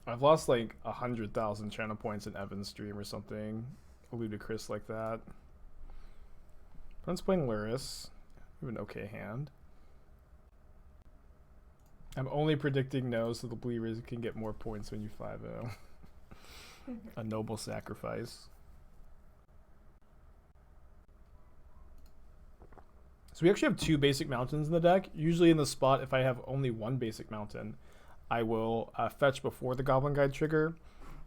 I've lost like 100,000 channel points in Evan's stream or something ludicrous like that. Opponent's playing Luris. We have an okay hand. I'm only predicting no, so the believers can get more points when you 5-0. A noble sacrifice. So we actually have 2 basic mountains in the deck. Usually in the spot, if I have only 1 basic mountain, I will fetch before the Goblin Guide trigger.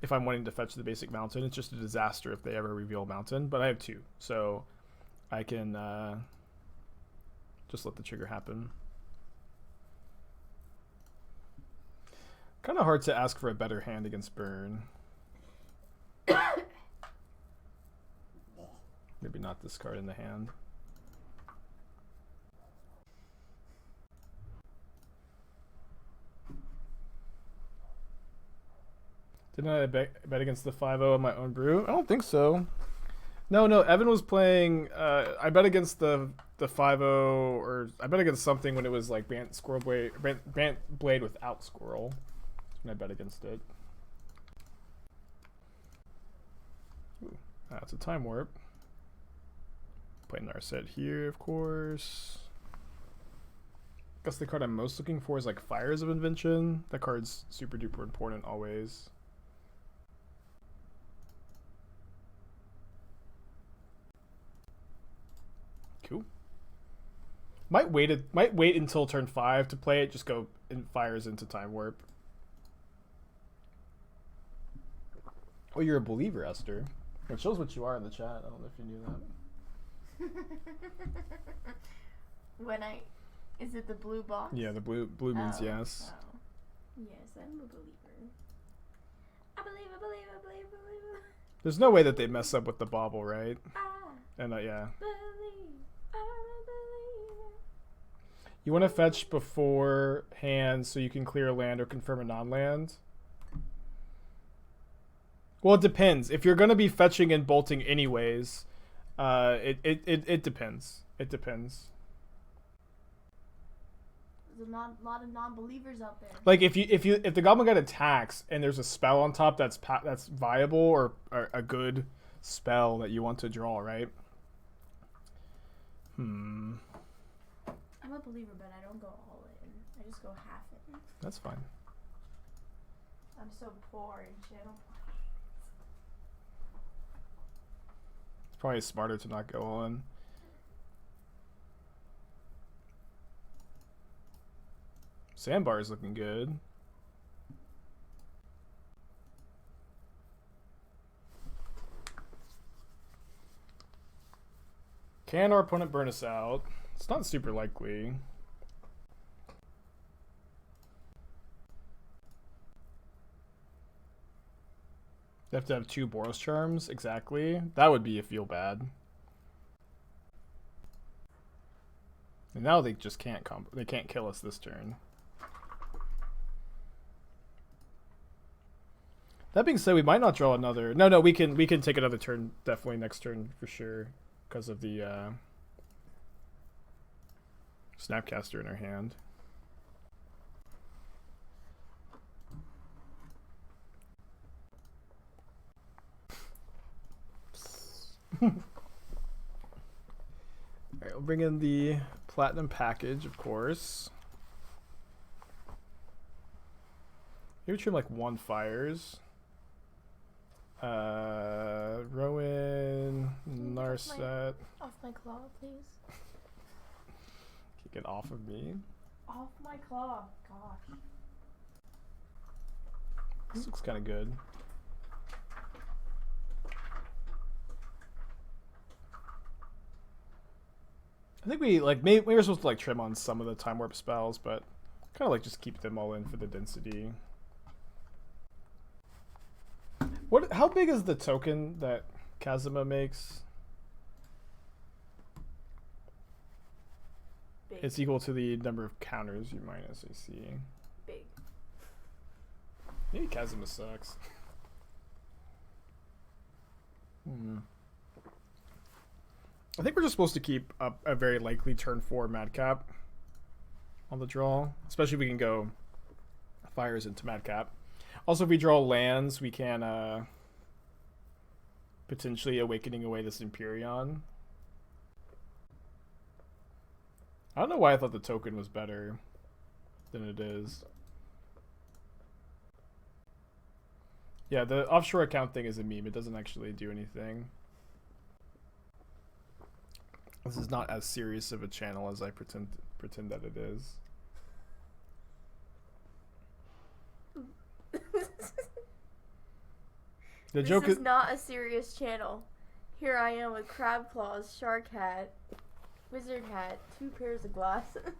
If I'm wanting to fetch the basic mountain, it's just a disaster if they ever reveal mountain. But I have 2, so I can just let the trigger happen. Kind of hard to ask for a better hand against Burn. Maybe not this card in the hand. Didn't I bet against the 5-0 on my own brew? I don't think so. No, Evan was playing. I bet against the 5-0, or I bet against something when it was like Bant Blade without Squirrel. When I bet against it. Ooh, that's a time warp. Playing Narset here, of course. I guess the card I'm most looking for is like Fires of Invention. That card's super duper important always. Cool. Might wait until turn 5 to play it. Just go in Fires into Time Warp. Oh, you're a believer, Esther. It shows what you are in the chat. I don't know if you knew that. Is it the blue box? Yeah, the blue means yes. Oh. Yes, I'm a believer. I believe. There's no way that they mess up with the bauble, right? And yeah. You want to fetch before hand so you can clear a land or confirm a non-land? Well, it depends. If you're going to be fetching and bolting anyways, it depends. It depends. There's a lot of non-believers out there. Like if the Goblin Guide attacks and there's a spell on top that's viable or a good spell that you want to draw, right? I'm a believer, but I don't go all in. I just go half in. That's fine. I'm so poor in channel points. It's probably smarter to not go on. Sandbar is looking good. Can our opponent burn us out? It's not super likely. They have to have 2 Boros Charms, exactly. That would be a feel bad. And now they just can't they can't kill us this turn. That being said, we might not draw another. No, we can take another turn, definitely next turn for sure, because of the Snapcaster in our hand. Alright, we'll bring in the Platinum package, of course. Maybe trim like 1 Fires. Rowan, Narset. Off my claw, please. Get off of me. Off my claw. Gosh. This looks kind of good. I think we maybe we're supposed to like trim on some of the time warp spells, but kind of like just keep them all in for the density. How big is the token that Kasmina makes? Big. It's equal to the number of counters you minus AC. Big. Maybe Kasmina sucks. I think we're just supposed to keep a very likely turn 4 Madcap on the draw, especially if we can go Fires into Madcap. Also, if we draw lands, we can potentially Awakening away this Emperion. I don't know why I thought the token was better than it is. Yeah, the offshore account thing is a meme. It doesn't actually do anything. This is not as serious of a channel as I pretend that it is. The joke is not a serious channel. Here I am with crab claws, shark hat, wizard hat, 2 pairs of glasses.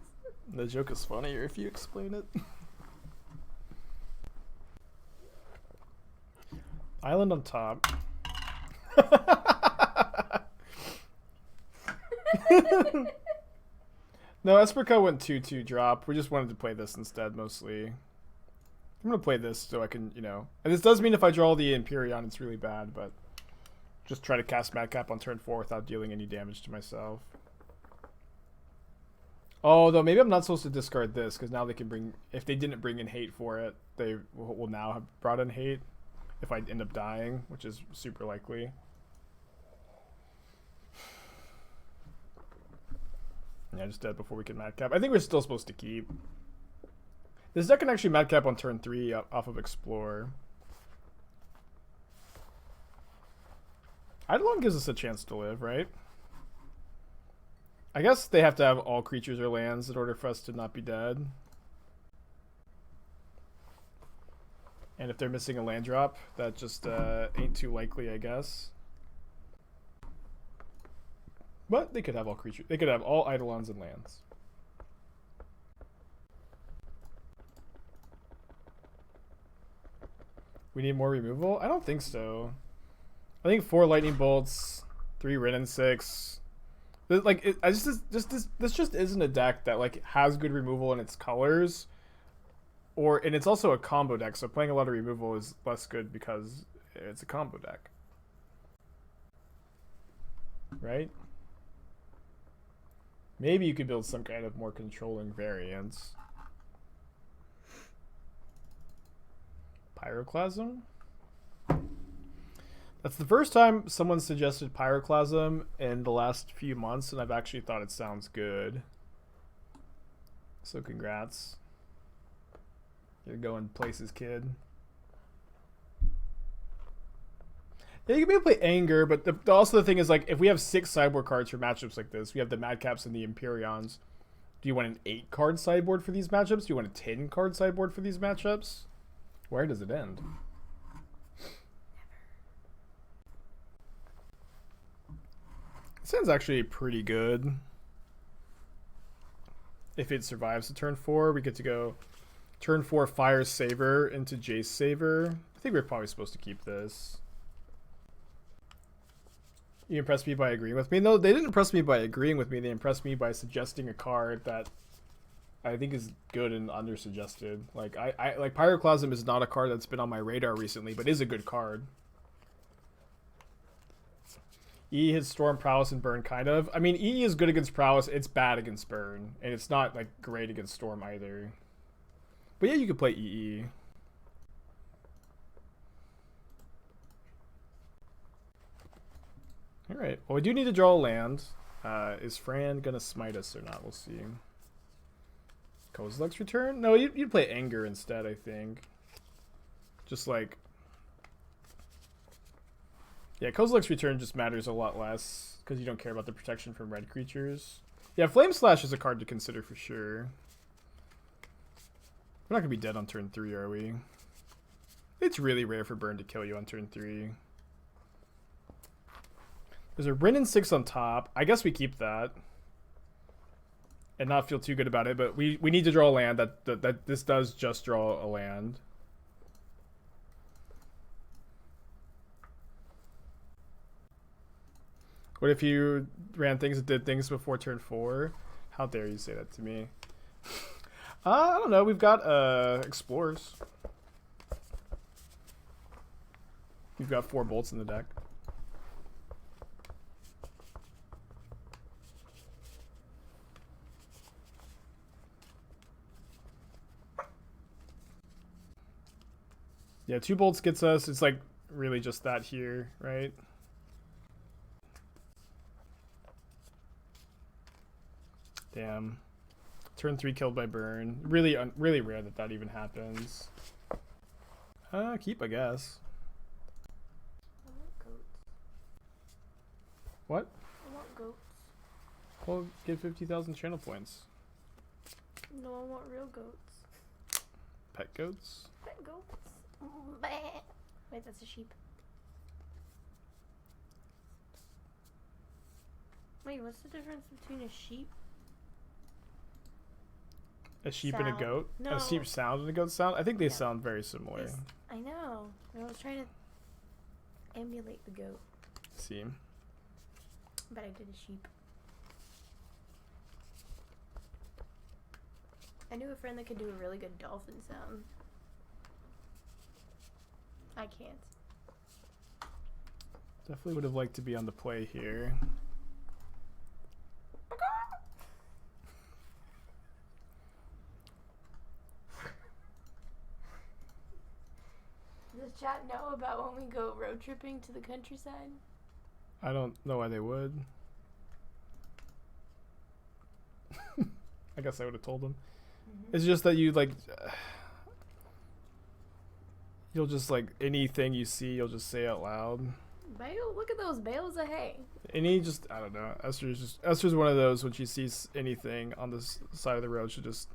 The joke is funnier if you explain it. Island on top. No, Esperco went 2/2 drop. We just wanted to play this instead, mostly. I'm going to play this so I can, you know... And this does mean if I draw the Emperion, it's really bad, but... Just try to cast Madcap on turn 4 without dealing any damage to myself. Oh, though, maybe I'm not supposed to discard this, because now they can bring... If they didn't bring in hate for it, they will now have brought in hate. If I end up dying, which is super likely. Yeah, just dead before we can Madcap. I think we're still supposed to keep. This deck can actually Madcap on turn 3 off of Explore. Eidolon gives us a chance to live, right? I guess they have to have all creatures or lands in order for us to not be dead. And if they're missing a land drop, that just ain't too likely, I guess. But they could have all creatures. They could have all Eidolons and lands. We need more removal? I don't think so. I think 4 lightning bolts, 3 Wrenn and Six. Like, this just isn't a deck that like has good removal in its colors. And it's also a combo deck, so playing a lot of removal is less good because it's a combo deck. Right? Maybe you could build some kind of more controlling variants. Pyroclasm? That's the first time someone suggested Pyroclasm in the last few months, and I've actually thought it sounds good. So congrats. You're going places, kid. Yeah, you can maybe play Anger, but also the thing is, like, if we have 6 sideboard cards for matchups like this, we have the Madcaps and the Emperions. Do you want an 8-card sideboard for these matchups? Do you want a 10-card sideboard for these matchups? Where does it end? This end's actually pretty good. If it survives to turn 4, we get to go turn 4 Fire Savor into Jace Savor. I think we're probably supposed to keep this. You impressed me by agreeing with me. No, they didn't impress me by agreeing with me. They impressed me by suggesting a card that I think is good and under-suggested. Like, I like Pyroclasm is not a card that's been on my radar recently, but is a good card. E hits Storm, Prowess, and Burn, kind of. I mean, E is good against Prowess. It's bad against Burn. And it's not, like, great against Storm either. But yeah, you could play EE. Alright. Well, we do need to draw a land. Is Fran going to smite us or not? We'll see. Kozilek's Return? No, you'd play Anger instead, I think. Just like... Yeah, Kozilek's Return just matters a lot less because you don't care about the protection from red creatures. Yeah, Flame Slash is a card to consider for sure. We're not going to be dead on turn 3, are we? It's really rare for Burn to kill you on turn 3. There's a Wrenn and Six on top. I guess we keep that. And not feel too good about it, but we need to draw a land. That this does just draw a land. What if you ran things that did things before turn 4? How dare you say that to me? I don't know. We've got Explorers. We've got 4 bolts in the deck. Yeah, 2 bolts gets us. It's like really just that here, right? Damn. Turn 3 killed by burn. Really, really rare that that even happens. Keep, I guess. I want goats. What? I want goats. Well, get 50,000 channel points. No, I want real goats. Pet goats? Pet goats. Bah. Wait, that's a sheep. Wait, what's the difference between a sheep? A sheep and a Sound. goat? No. A sheep sound and a goat sound? I think they Yeah. sound very similar. I know. I was trying to emulate the goat, See? but I did a sheep. I knew a friend that could do a really good dolphin sound. I can't. Definitely would have liked to be on the play here. Does chat know about when we go road tripping to the countryside? I don't know why they would. I guess I would have told them. It's just that you like you'll just like anything you see you'll just say out loud. Bale, look at those bales of hay. Any just I don't know. Esther's one of those when she sees anything on this side of the road she'll just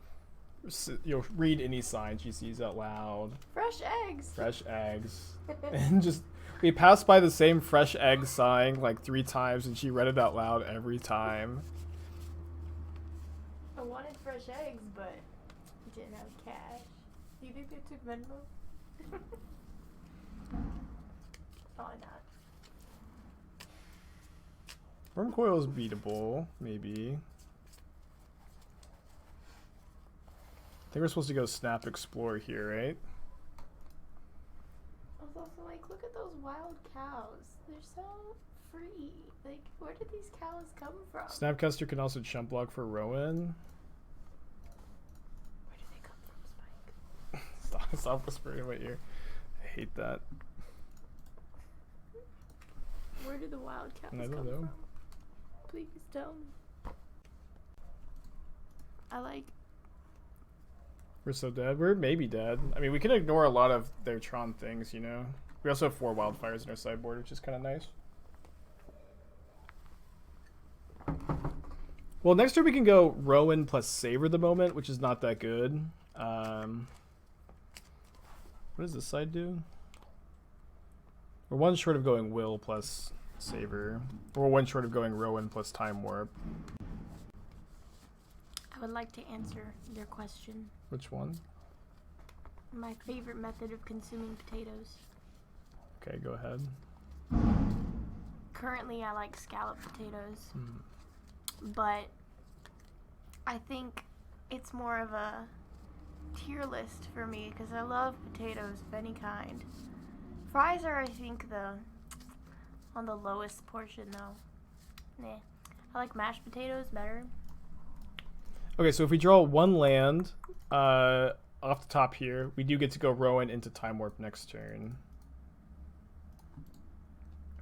you'll read any sign she sees out loud. Fresh eggs. Fresh eggs. And just we passed by the same fresh egg sign like 3 times and she read it out loud every time. I wanted fresh eggs, but didn't have cash. Do you think they took Venmo? Probably not. Worm coil is beatable, maybe. I think we're supposed to go snap explore here, right? I was also like, look at those wild cows. They're so free. Like, where did these cows come from? Snapcaster can also chump block for Rowan. Where do they come from, Spike? Stop whispering in my ear. I hate that. Where do the wild cows I don't come know. from? Please tell me. I like. We're so dead. We're maybe dead. I mean, we can ignore a lot of their Tron things, you know? We also have 4 wildfires in our sideboard, which is kind of nice. Well, next turn we can go Rowan plus Savor the Moment, which is not that good. What does this side do? We're 1 short of going Will plus Savor. We're 1 short of going Rowan plus Time Warp. I would like to answer your question. Which one? My favorite method of consuming potatoes. Okay, go ahead. Currently, I like scalloped potatoes, but I think it's more of a tier list for me because I love potatoes of any kind. Fries are, I think, on the lowest portion though. Nah, I like mashed potatoes better. Okay, so if we draw 1 land off the top here, we do get to go Rowan into Time Warp next turn.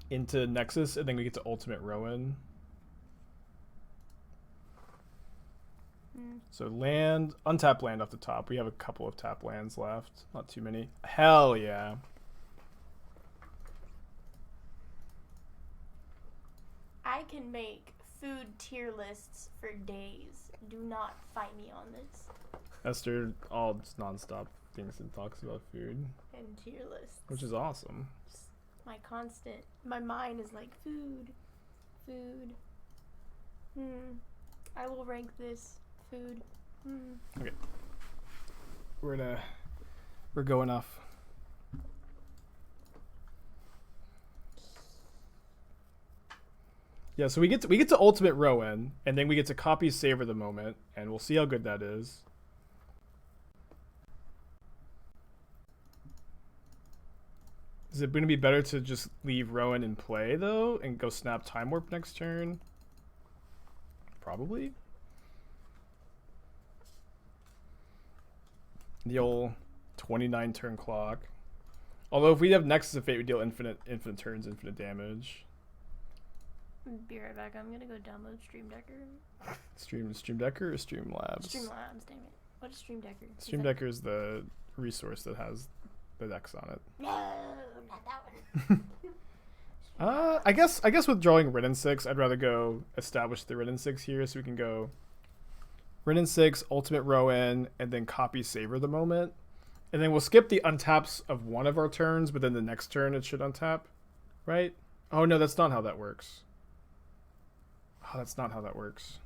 Into Nexus, and then we get to Ultimate Rowan. So land, untap land off the top. We have a couple of tap lands left. Not too many. Hell yeah. I can make food tier lists for days. Do not fight me on this. Esther all just nonstop things and talks about food. And tier lists. Which is awesome. My constant. My mind is like food. Food. I will rank this. Food. Okay. We're going off. Yeah, so we get to Ultimate Rowan, and then we get to copy Savor the Moment, and we'll see how good that is. Is it going to be better to just leave Rowan in play, though, and go snap Time Warp next turn? Probably. The old 29 turn clock. Although if we have Nexus of Fate, we deal infinite turns, infinite damage. Be right back. I'm gonna go download Stream Decker. Stream Decker or Streamlabs? Streamlabs, damn it. What is Stream Decker? Stream Decker is the resource that has the decks on it. No, not that one. I guess with drawing Wrenn and Six, I'd rather go establish the Wrenn and Six here, so we can go Wrenn and Six, Ultimate Rowan, and then copy Savor the Moment. And then we'll skip the untaps of one of our turns, but then the next turn it should untap, right? Oh no, that's not how that works. Oh, that's not how that works.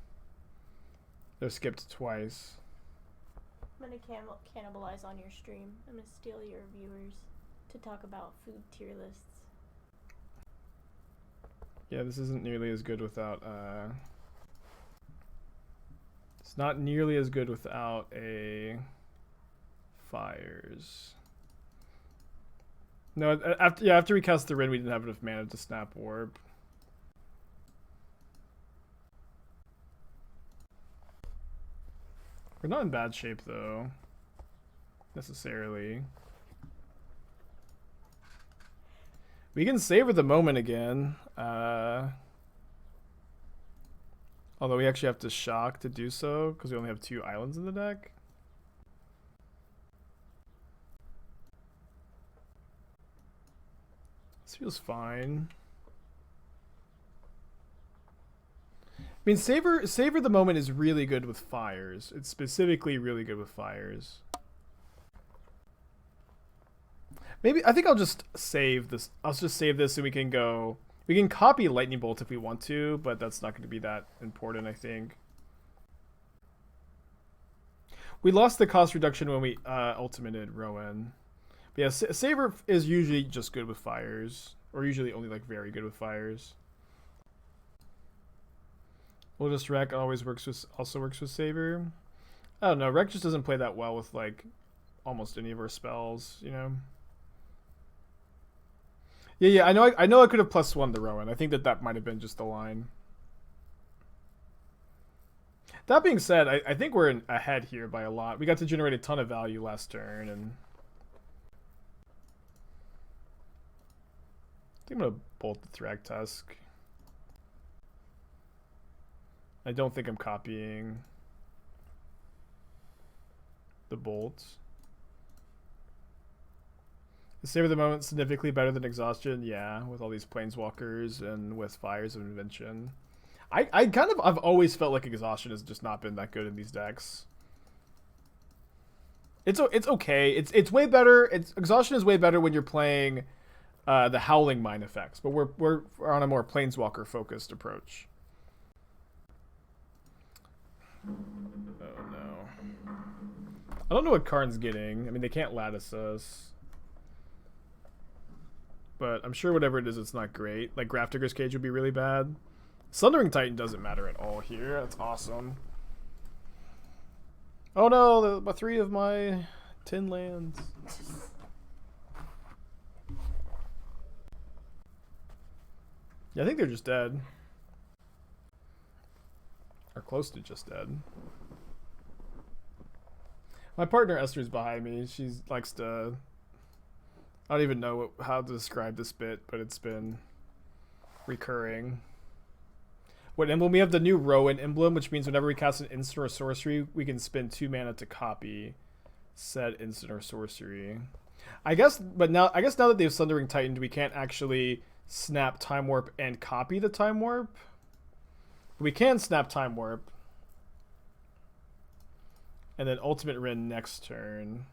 They're skipped twice. I'm gonna cannibalize on your stream. I'm gonna steal your viewers to talk about food tier lists. Yeah, this isn't nearly as good without it's not nearly as good without a Fires. No, after we cast the Wrenn, we didn't have enough mana to snap Orb. We're not in bad shape though, necessarily. We can savor the moment again. Although we actually have to shock to do so because we only have 2 islands in the deck. This feels fine. I mean, savor the moment is really good with Fires. It's specifically really good with Fires. Maybe I think I'll just save this. I'll just save this so we can go. We can copy Lightning Bolt if we want to, but that's not going to be that important, I think. We lost the cost reduction when we ultimated Rowan. But yeah, Savor is usually just good with Fires, or usually only like very good with Fires. We'll just Wreck always also works with Savor. I don't know. Wreck just doesn't play that well with like almost any of our spells, you know. Yeah, I know I could have +1 the Rowan. I think that might have been just the line. That being said, I think we're ahead here by a lot. We got to generate a ton of value last turn, and I think I'm gonna bolt the Thragtusk. I don't think I'm copying the bolts. Is Savor the Moment significantly better than Exhaustion? Yeah, with all these Planeswalkers and with Fires of Invention. I've always felt like Exhaustion has just not been that good in these decks. It's okay. It's way better. Exhaustion is way better when you're playing the Howling Mine effects, but we're on a more Planeswalker focused approach. Oh no. I don't know what Karn's getting. I mean, they can't lattice us. But I'm sure whatever it is, it's not great. Like, Grafdigger's Cage would be really bad. Sundering Titan doesn't matter at all here. That's awesome. Oh no, 3 of my 10 lands. Yeah, I think they're just dead. Or close to just dead. My partner Esther's behind me. She likes to... I don't even know how to describe this bit, but it's been recurring. What emblem? We have the new Rowan emblem, which means whenever we cast an instant or sorcery, we can spend 2 mana to copy said instant or sorcery. I guess now that they've Sundering Titaned, we can't actually snap Time Warp and copy the Time Warp. We can snap Time Warp. And then Ultimate Wrenn next turn.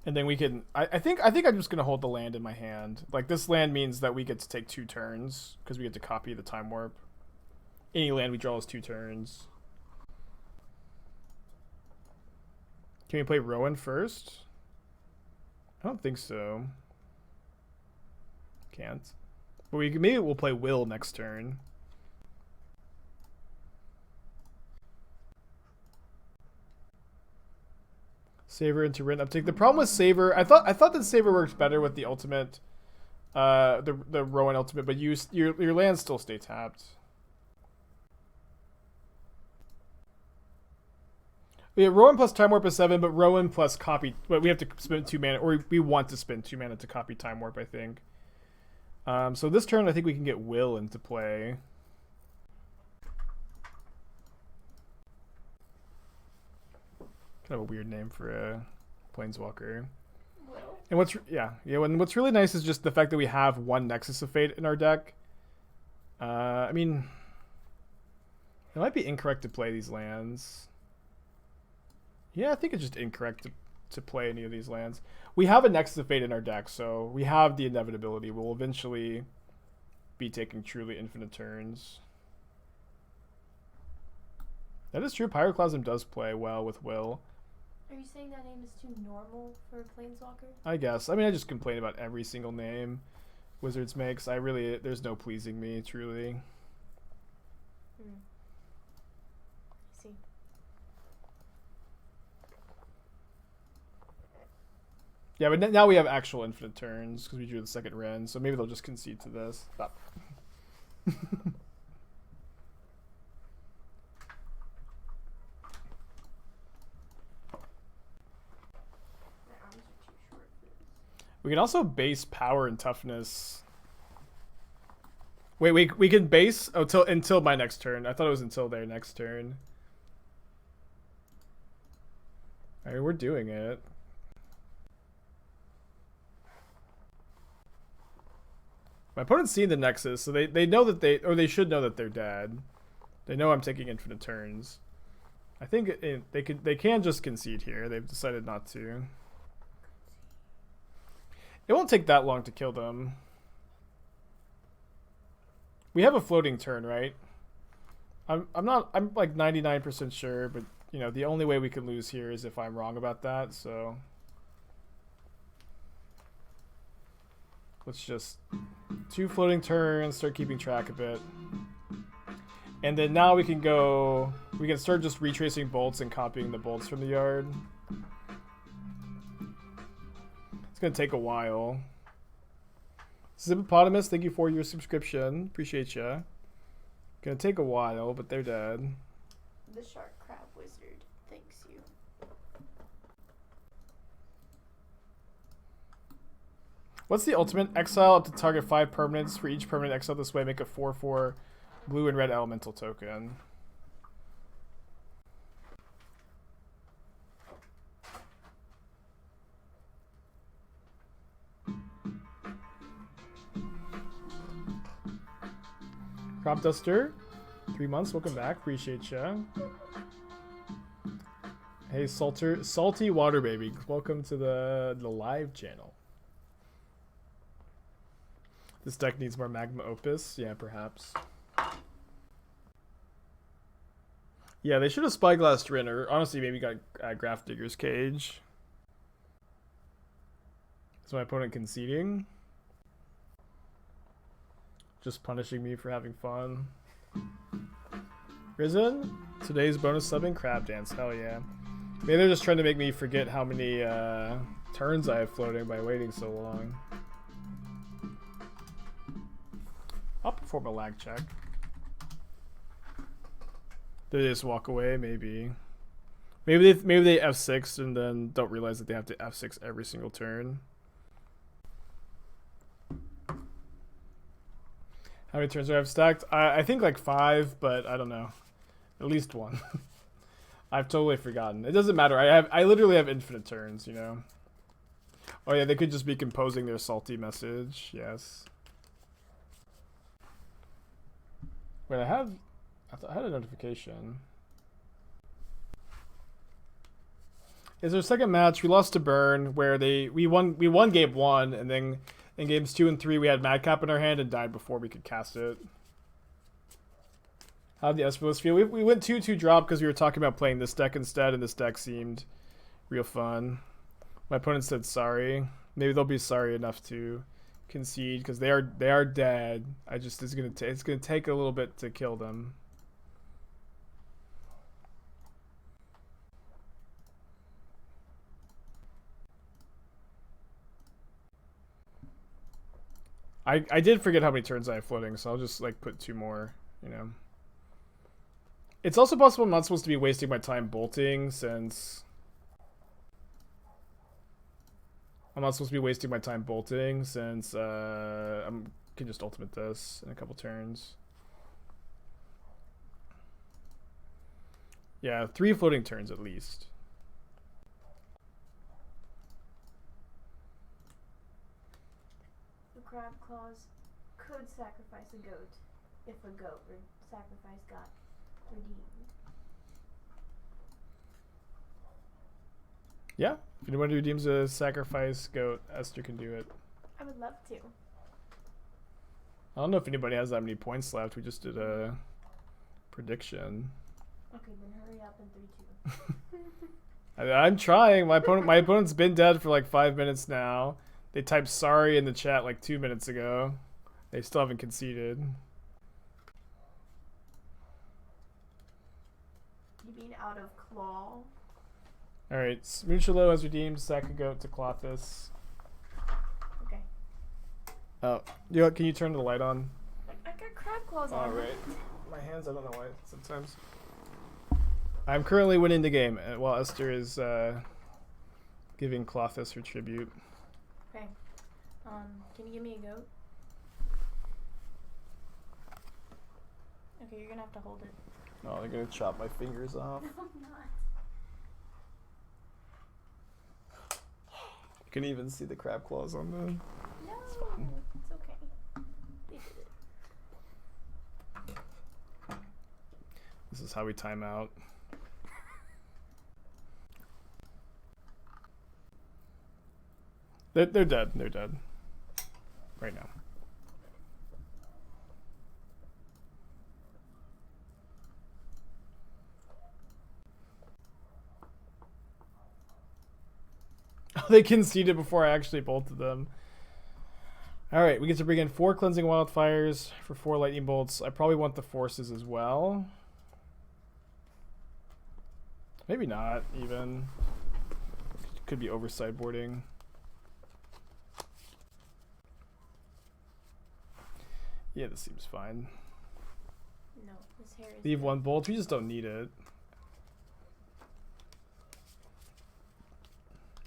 And then we can... I think I'm just going to hold the land in my hand. Like, this land means that we get to take 2 turns, because we get to copy the Time Warp. Any land we draw is 2 turns. Can we play Rowan first? I don't think so. Can't. But maybe we'll play Will next turn. Savor into Wrenn uptake. The problem with Savor, I thought that Savor works better with the ultimate the Rowan ultimate, but your lands still stay tapped. We have Rowan plus Time Warp is 7, but Rowan plus copy. But we have to spend 2 mana, or we want to spend 2 mana to copy Time Warp, I think. So this turn, I think we can get Will into play. Kind of a weird name for a Planeswalker. Will. And what's what's really nice is just the fact that we have 1 Nexus of Fate in our deck. I mean, it might be incorrect to play these lands. Yeah, I think it's just incorrect to play any of these lands. We have a Nexus of Fate in our deck, so we have the inevitability. We'll eventually be taking truly infinite turns. That is true. Pyroclasm does play well with Will. Are you saying that name is too normal for a Planeswalker? I guess. I mean, I just complain about every single name Wizards makes. There's no pleasing me, truly. I see. Yeah, but now we have actual infinite turns because we drew the second Wrenn, so maybe they'll just concede to this. Stop. We can also base power and toughness. Wait, we can base until my next turn. I thought it was until their next turn. I mean, we're doing it. My opponent's seen the Nexus, so they know that they should know that they're dead. They know I'm taking infinite turns. I think they can just concede here. They've decided not to. It won't take that long to kill them. We have a floating turn, right? I'm like 99% sure, but you know, the only way we can lose here is if I'm wrong about that, so let's just 2 floating turns, start keeping track of it. And then now we can start just retracing bolts and copying the bolts from the yard. It's gonna take a while. Zippopotamus, thank you for your subscription. Appreciate ya. Gonna take a while, but they're dead. The Shark Crab Wizard thanks you. What's the ultimate? Exile up to target 5 permanents. For each permanent exile this way, make a 4/4 blue and red elemental token. Crop Duster, 3 months. Welcome back. Appreciate ya. Hey, Salty Water Baby. Welcome to the live channel. This deck needs more Magma Opus. Yeah, perhaps. Yeah, they should have Spyglassed Wrenn, or honestly maybe got Graph Digger's Cage. Is my opponent conceding? Just punishing me for having fun. Risen? Today's bonus subbing Crab Dance. Hell yeah. Maybe they're just trying to make me forget how many turns I have floating by waiting so long. I'll perform a lag check. Did they just walk away? Maybe. Maybe they F6 and then don't realize that they have to F6 every single turn. How many turns do I have stacked? I think like 5, but I don't know. At least 1. I've totally forgotten. It doesn't matter. I literally have infinite turns, you know. Oh yeah, they could just be composing their salty message. Yes. Wait, I had a notification. Is our second match? We lost to Burn, where we won game 1, and then in games 2 and 3 we had Madcap in our hand and died before we could cast it. How'd the Espros feel? We went 2-2 drop because we were talking about playing this deck instead, and this deck seemed real fun. My opponent said sorry. Maybe they'll be sorry enough to concede because they are dead. It's gonna take a little bit to kill them. I did forget how many turns I have floating, so I'll just like put 2 more, you know. It's also possible I'm not supposed to be wasting my time bolting, since I can just ultimate this in a couple turns. Yeah, 3 floating turns at least. The crab claws could sacrifice a goat if a goat sacrifice got redeemed. Yeah, if anyone redeems a sacrifice goat, Esther can do it. I would love to. I don't know if anybody has that many points left. We just did a prediction. Okay, then hurry up in 3-2. I'm trying. My opponent's been dead for like 5 minutes now. They typed sorry in the chat like 2 minutes ago. They still haven't conceded. You mean out of claw? Alright, Smoochalo has redeemed Sack Goat to Clothis. Okay. Oh, you know, can you turn the light on? I got crab claws on. Alright. My hands, I don't know why sometimes. I'm currently winning the game while Esther is giving Clothis her tribute. Okay. Can you give me a goat? Okay, you're gonna have to hold it. Oh, they're gonna chop my fingers off. No, I'm not. You can even see the crab claws on the... No, it's okay. They did it. This is how we time out. They're dead. They're dead. Right now. They conceded before I actually bolted them. Alright, we get to bring in 4 Cleansing Wildfires for 4 Lightning Bolts. I probably want the Forces as well. Maybe not, even. Could be over sideboarding. Yeah, this seems fine. No, this hair is... Leave 1 bolt. We just don't need it.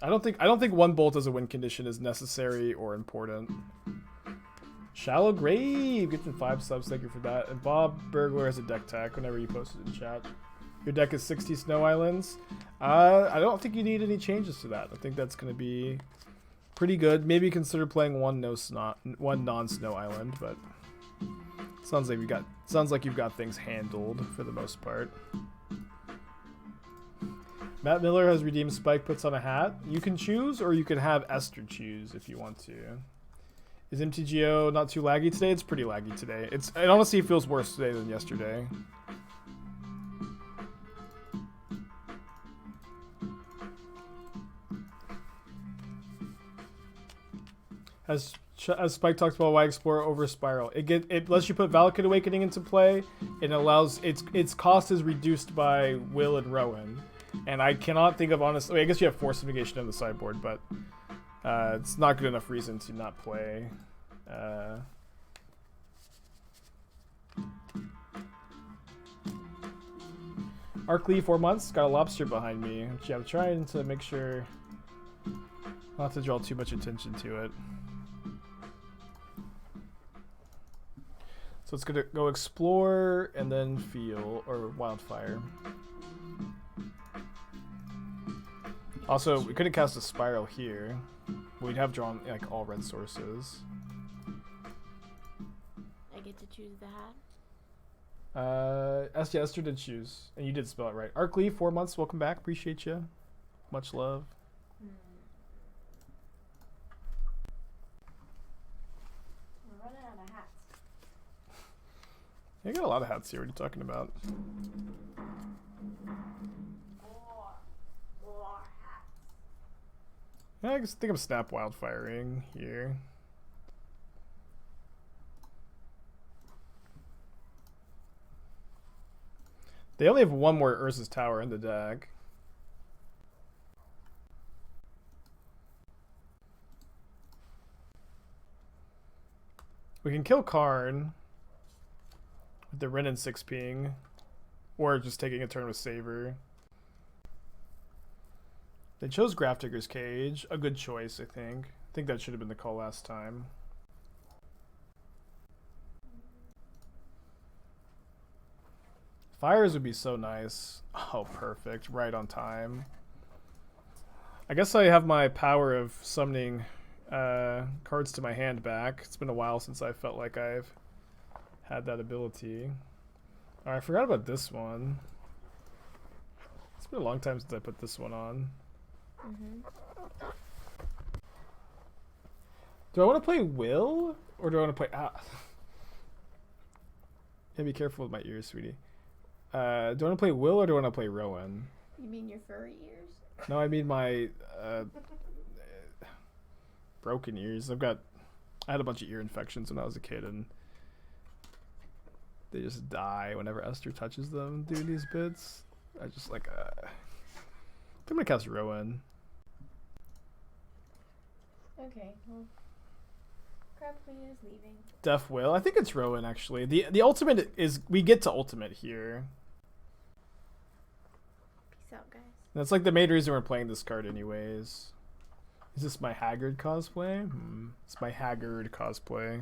I don't think 1 bolt as a win condition is necessary or important. Shallow Grave gets in 5 subs. Thank you for that. And Bob Burglar has a deck tag whenever you post it in chat. Your deck is 60 Snow Islands. I don't think you need any changes to that. I think that's going to be pretty good. Maybe consider playing one non-Snow Island, but sounds like you've got things handled for the most part. Matt Miller has redeemed Spike puts on a hat. You can choose, or you can have Esther choose if you want to. Is MTGO not too laggy today? It's pretty laggy today. It honestly feels worse today than yesterday. As Spike talks about, why explore over Spiral? It lets you put Valakut Awakening into play. It allows its cost is reduced by Will and Rowan. And I cannot think of honestly. I guess you have Force of Negation on the sideboard, but it's not good enough reason to not play. Arclee 4 months, got a lobster behind me. Yeah, I'm trying to make sure not to draw too much attention to it. So it's gonna go explore and then feel or wildfire. Also, we couldn't cast a spiral here. We'd have drawn like all red sources. I get to choose the hat. Esther did choose, and you did spell it right. Arclee, 4 months, welcome back. Appreciate you. Much love. We're running out of hats. You got a lot of hats here. What are you talking about? Yeah, I just think I'm snap wildfiring here. They only have 1 more Urza's Tower in the deck. We can kill Karn with the Wrenn and Six ping, or just taking a turn with Savor. They chose Grafdigger's Cage, a good choice, I think. I think that should have been the call last time. Fires would be so nice. Oh, perfect. Right on time. I guess I have my power of summoning cards to my hand back. It's been a while since I felt like I've had that ability. I forgot about this one. It's been a long time since I put this one on. Do I want to play Will? Or do I want to play... Yeah, be careful with my ears, sweetie. Do I want to play Will or do I want to play Rowan? You mean your furry ears? No, I mean my broken ears. I had a bunch of ear infections when I was a kid, and they just die whenever Esther touches them doing these bits. I just like I'm gonna cast Rowan. Okay, well, Craftsman is leaving. Def Will. I think it's Rowan actually. The ultimate is we get to ultimate here. Peace out, guys. That's like the main reason we're playing this card anyways. Is this my Haggard cosplay? It's my Haggard cosplay.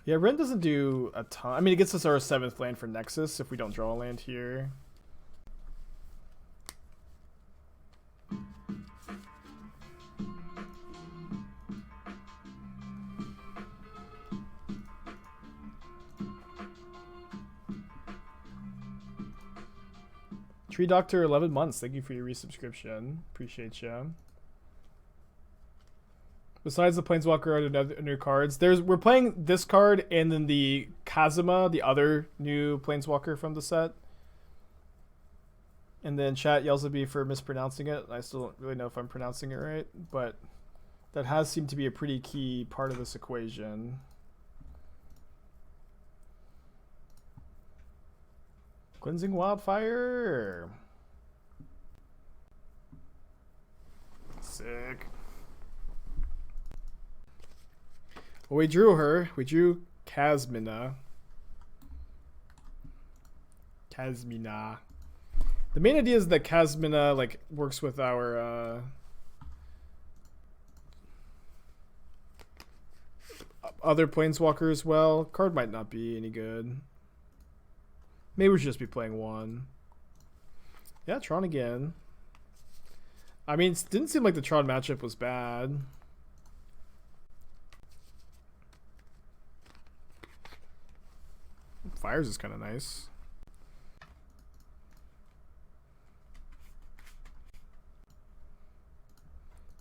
Yeah, Wrenn doesn't do a ton. I mean, it gets us our 7th land for Nexus if we don't draw a land here. Tree Doctor, 11 months. Thank you for your resubscription. Appreciate you. Besides the Planeswalker, are there new cards? We're playing this card and then the Kasmina, the other new Planeswalker from the set. And then chat yells at me for mispronouncing it. I still don't really know if I'm pronouncing it right, but that has seemed to be a pretty key part of this equation. Cleansing Wildfire. Sick. Well, we drew her. We drew Kasmina. Kasmina. The main idea is that Kasmina like works with our other planeswalker as well. Card might not be any good. Maybe we should just be playing one. Yeah, Tron again. I mean, it didn't seem like the Tron matchup was bad. Fires is kind of nice.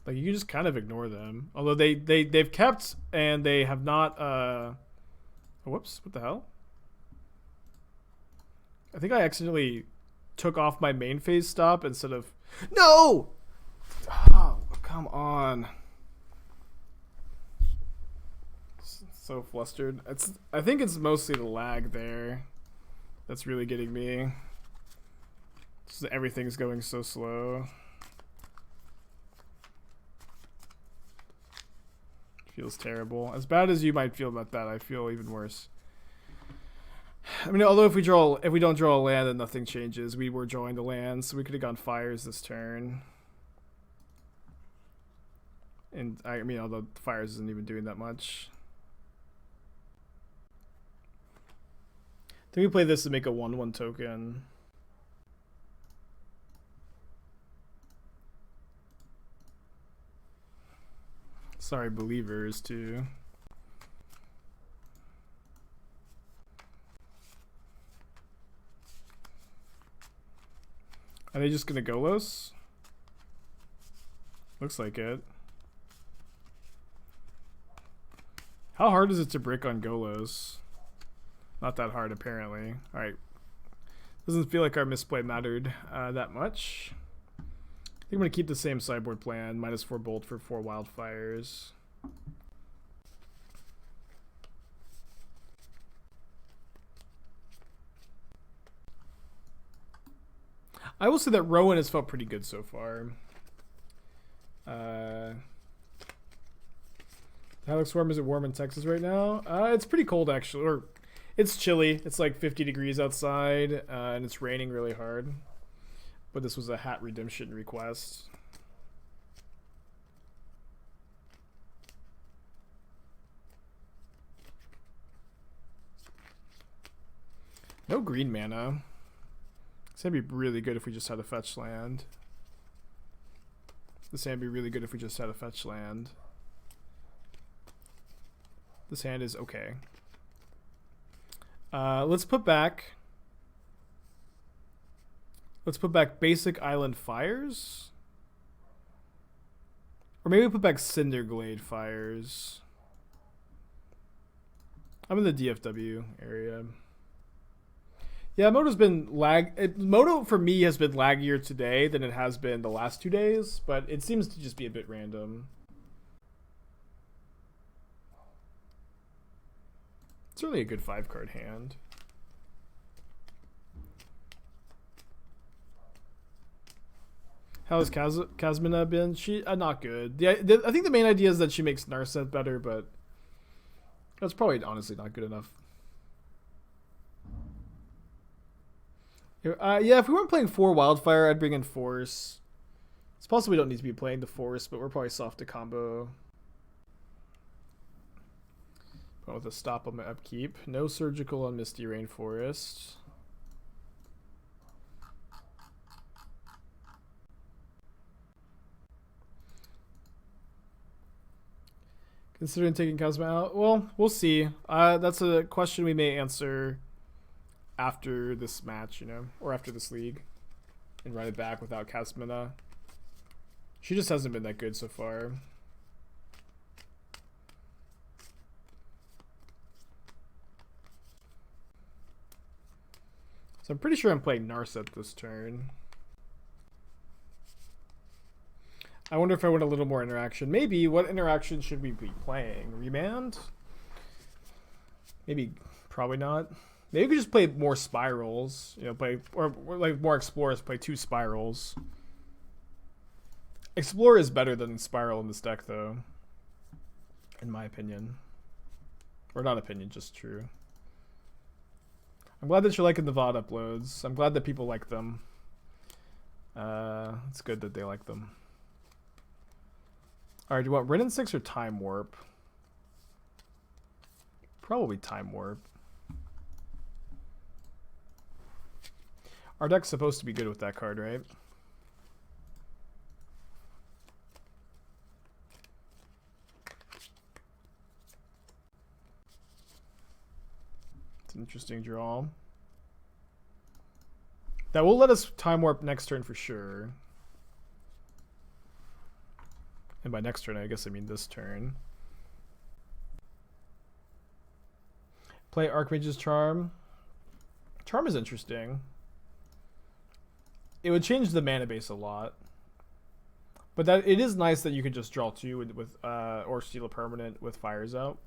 Like, you can just kind of ignore them. Although they've kept and they have not whoops, what the hell? I think I accidentally took off my main phase stop instead of... No! Oh, come on. So flustered. I think it's mostly the lag there that's really getting me. Just everything's going so slow. Feels terrible. As bad as you might feel about that, I feel even worse. I mean, although if we don't draw a land, then nothing changes. We were drawing the land, so we could have gone Fires this turn. And I mean, although Fires isn't even doing that much. I think we play this to make a 1/1 token. Sorry, believers, too. Are they just gonna Golos? Looks like it. How hard is it to brick on Golos? Not that hard, apparently. Alright. Doesn't feel like our misplay mattered that much. I think I'm going to keep the same sideboard plan. -4 bolt for 4 wildfires. I will say that Rowan has felt pretty good so far. Alex Swarm, is it warm in Texas right now? It's pretty cold actually, or it's chilly. It's like 50 degrees outside, and it's raining really hard. But this was a hat redemption request. No green mana. This would be really good if we just had a fetch land. This hand would be really good if we just had a fetch land. This hand is okay. Let's put back basic island fires. Or maybe put back Cinderglade fires. I'm in the DFW area. Yeah, Moto's been Moto for me has been laggier today than it has been the last 2 days, but it seems to just be a bit random. It's really a good 5-card hand. How has Kasmina been? She not good. I think the main idea is that she makes Narset better, but that's probably honestly not good enough. Yeah, if we weren't playing 4 Wildfire, I'd bring in Force. It's possible we don't need to be playing the Force, but we're probably soft to combo. But with a stop on my upkeep. No surgical on Misty Rainforest. Considering taking Kasmina out? Well, we'll see. That's a question we may answer after this match, you know, or after this league, and run it back without Kasmina. She just hasn't been that good so far. So I'm pretty sure I'm playing Narset this turn. I wonder if I want a little more interaction. Maybe. What interaction should we be playing? Remand? Maybe. Probably not. Maybe we could just play more spirals. You know, play or like more explorers. Play 2 spirals. Explorer is better than spiral in this deck, though, in my opinion. Or not opinion, just true. I'm glad that you're liking the VOD uploads. I'm glad that people like them. It's good that they like them. Alright, do you want Wrenn and Six or Time Warp? Probably Time Warp. Our deck's supposed to be good with that card, right? It's an interesting draw. That will let us Time Warp next turn for sure. And by next turn, I guess I mean this turn. Play Archmage's Charm. Charm is interesting. It would change the mana base a lot. But that it is nice that you could just draw 2 with or steal a permanent with fires out.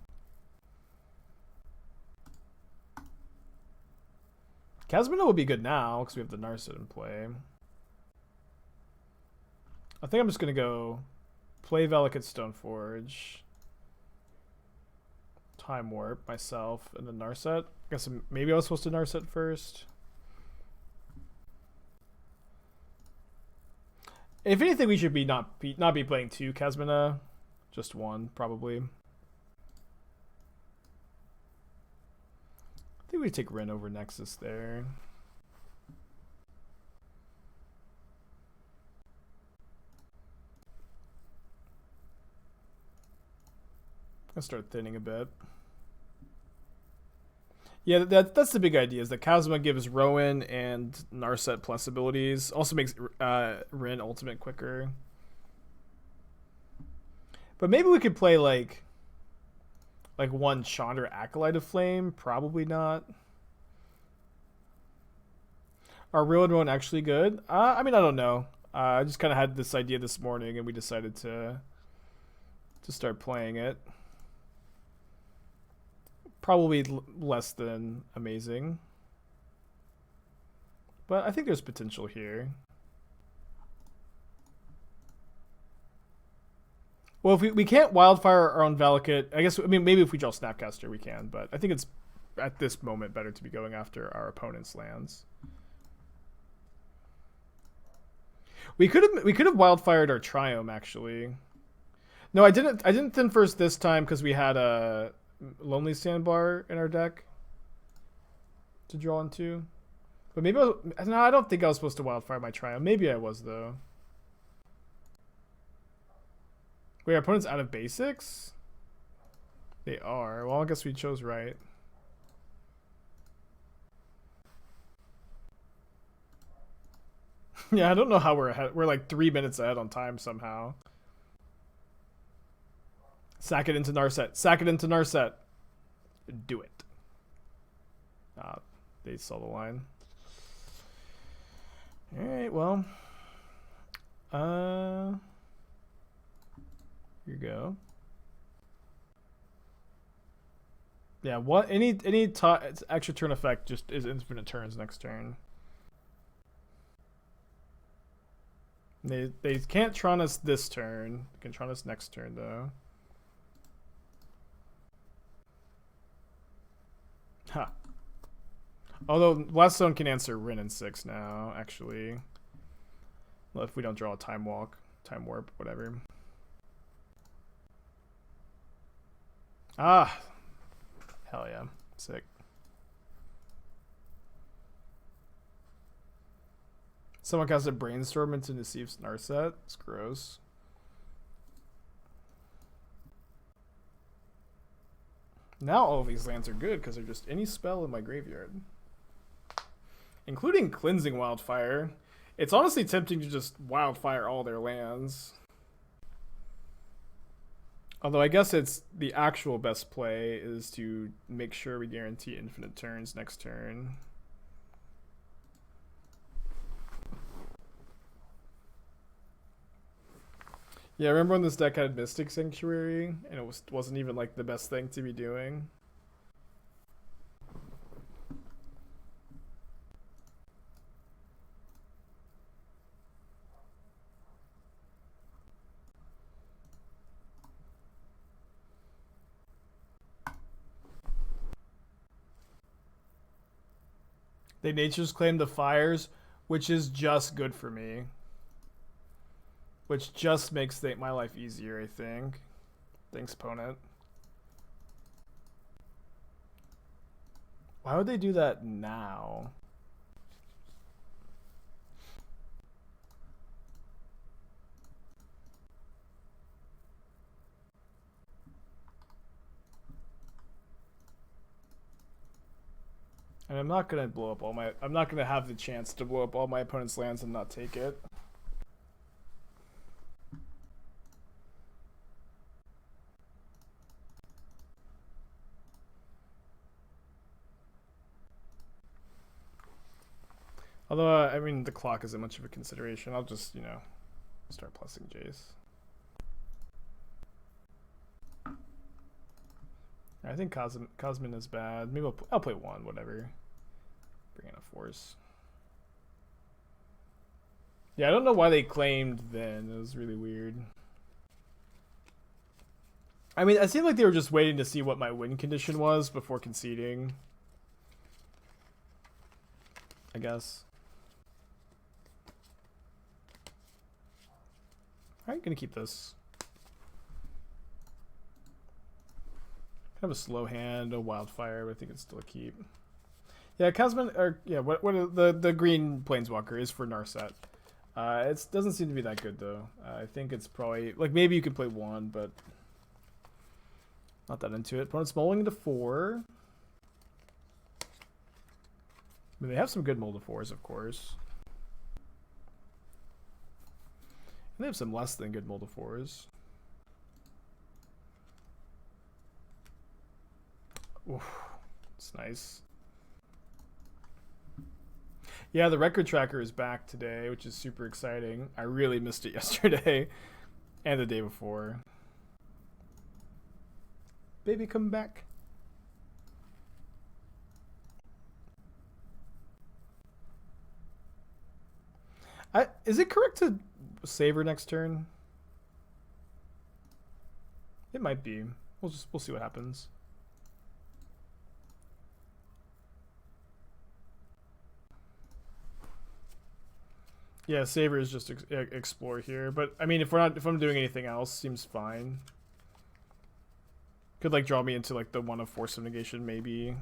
Kasmina would be good now because we have the Narset in play. I think I'm just going to go play Valakut Stoneforge, Time Warp myself, and then Narset. I guess maybe I was supposed to Narset first. If anything, we should be not be playing 2 Kasmina, just 1 probably. I think we take Wrenn over Nexus there. I'll start thinning a bit. Yeah, that's the big idea, is that Kasmina gives Rowan and Narset plus abilities. Also makes Wrenn ultimate quicker. But maybe we could play like 1 Chandra Acolyte of Flame. Probably not. Are Real and Rowan actually good? I mean, I don't know. I just kind of had this idea this morning, and we decided to start playing it. Probably less than amazing. But I think there's potential here. Well, if we can't wildfire our own Valakut, I guess, I mean, maybe if we draw Snapcaster we can, but I think it's, at this moment, better to be going after our opponent's lands. We could have wildfired our Triome, actually. No, I didn't thin first this time because we had a Lonely Sandbar in our deck to draw into. But maybe no, I don't think I was supposed to wildfire my Triome. Maybe I was, though. Wait, our opponent's out of basics? They are. Well, I guess we chose right. Yeah, I don't know how we're ahead. We're like 3 minutes ahead on time somehow. Sack it into Narset. Sack it into Narset. Do it. They saw the line. Alright, well. Here you go. Yeah, what any extra turn effect just is infinite turns next turn. They can't Tron us this turn. They can Tron us next turn though. Ha. Although Last Zone can answer Wrenn and Six now, actually. Well, if we don't draw a time walk, time warp, whatever. Ah. Hell yeah. Sick. Someone casts a Brainstorm into Nassif's Narset. It's gross. Now all of these lands are good because they're just any spell in my graveyard. Including Cleansing Wildfire. It's honestly tempting to just wildfire all their lands. Although I guess it's the actual best play is to make sure we guarantee infinite turns next turn. Yeah, I remember when this deck had Mystic Sanctuary, and it wasn't even like the best thing to be doing. They Nature's Claim the Fires, which is just good for me. Which just makes my life easier, I think. Thanks, opponent. Why would they do that now? And I'm not gonna blow up I'm not gonna have the chance to blow up all my opponent's lands and not take it. Although, I mean, the clock isn't much of a consideration. I'll just, start plussing Jace. I think Kasmina is bad. Maybe I'll play one, whatever. Bring in a Force. Yeah, I don't know why they claimed then. It was really weird. I mean, it seemed like they were just waiting to see what my win condition was before conceding. I guess. Alright, gonna keep this. Kind of a slow hand, a wildfire, but I think it's still a keep. Yeah, Kasmina, or yeah, what the green planeswalker is for Narset. It doesn't seem to be that good though. I think it's probably like maybe you could play one, but not that into it. Opponent's mulling into 4. I mean, they have some good mold of 4s, of course. And they have some less than good mold of 4s. Oof, it's nice. Yeah, the record tracker is back today, which is super exciting. I really missed it yesterday and the day before. Baby, come back. Is it correct to Savor next turn? It might be. We'll see what happens. Yeah, Savor is just explore here, but I mean, if I'm doing anything else, seems fine. Could like draw me into like the one of Force of Negation maybe.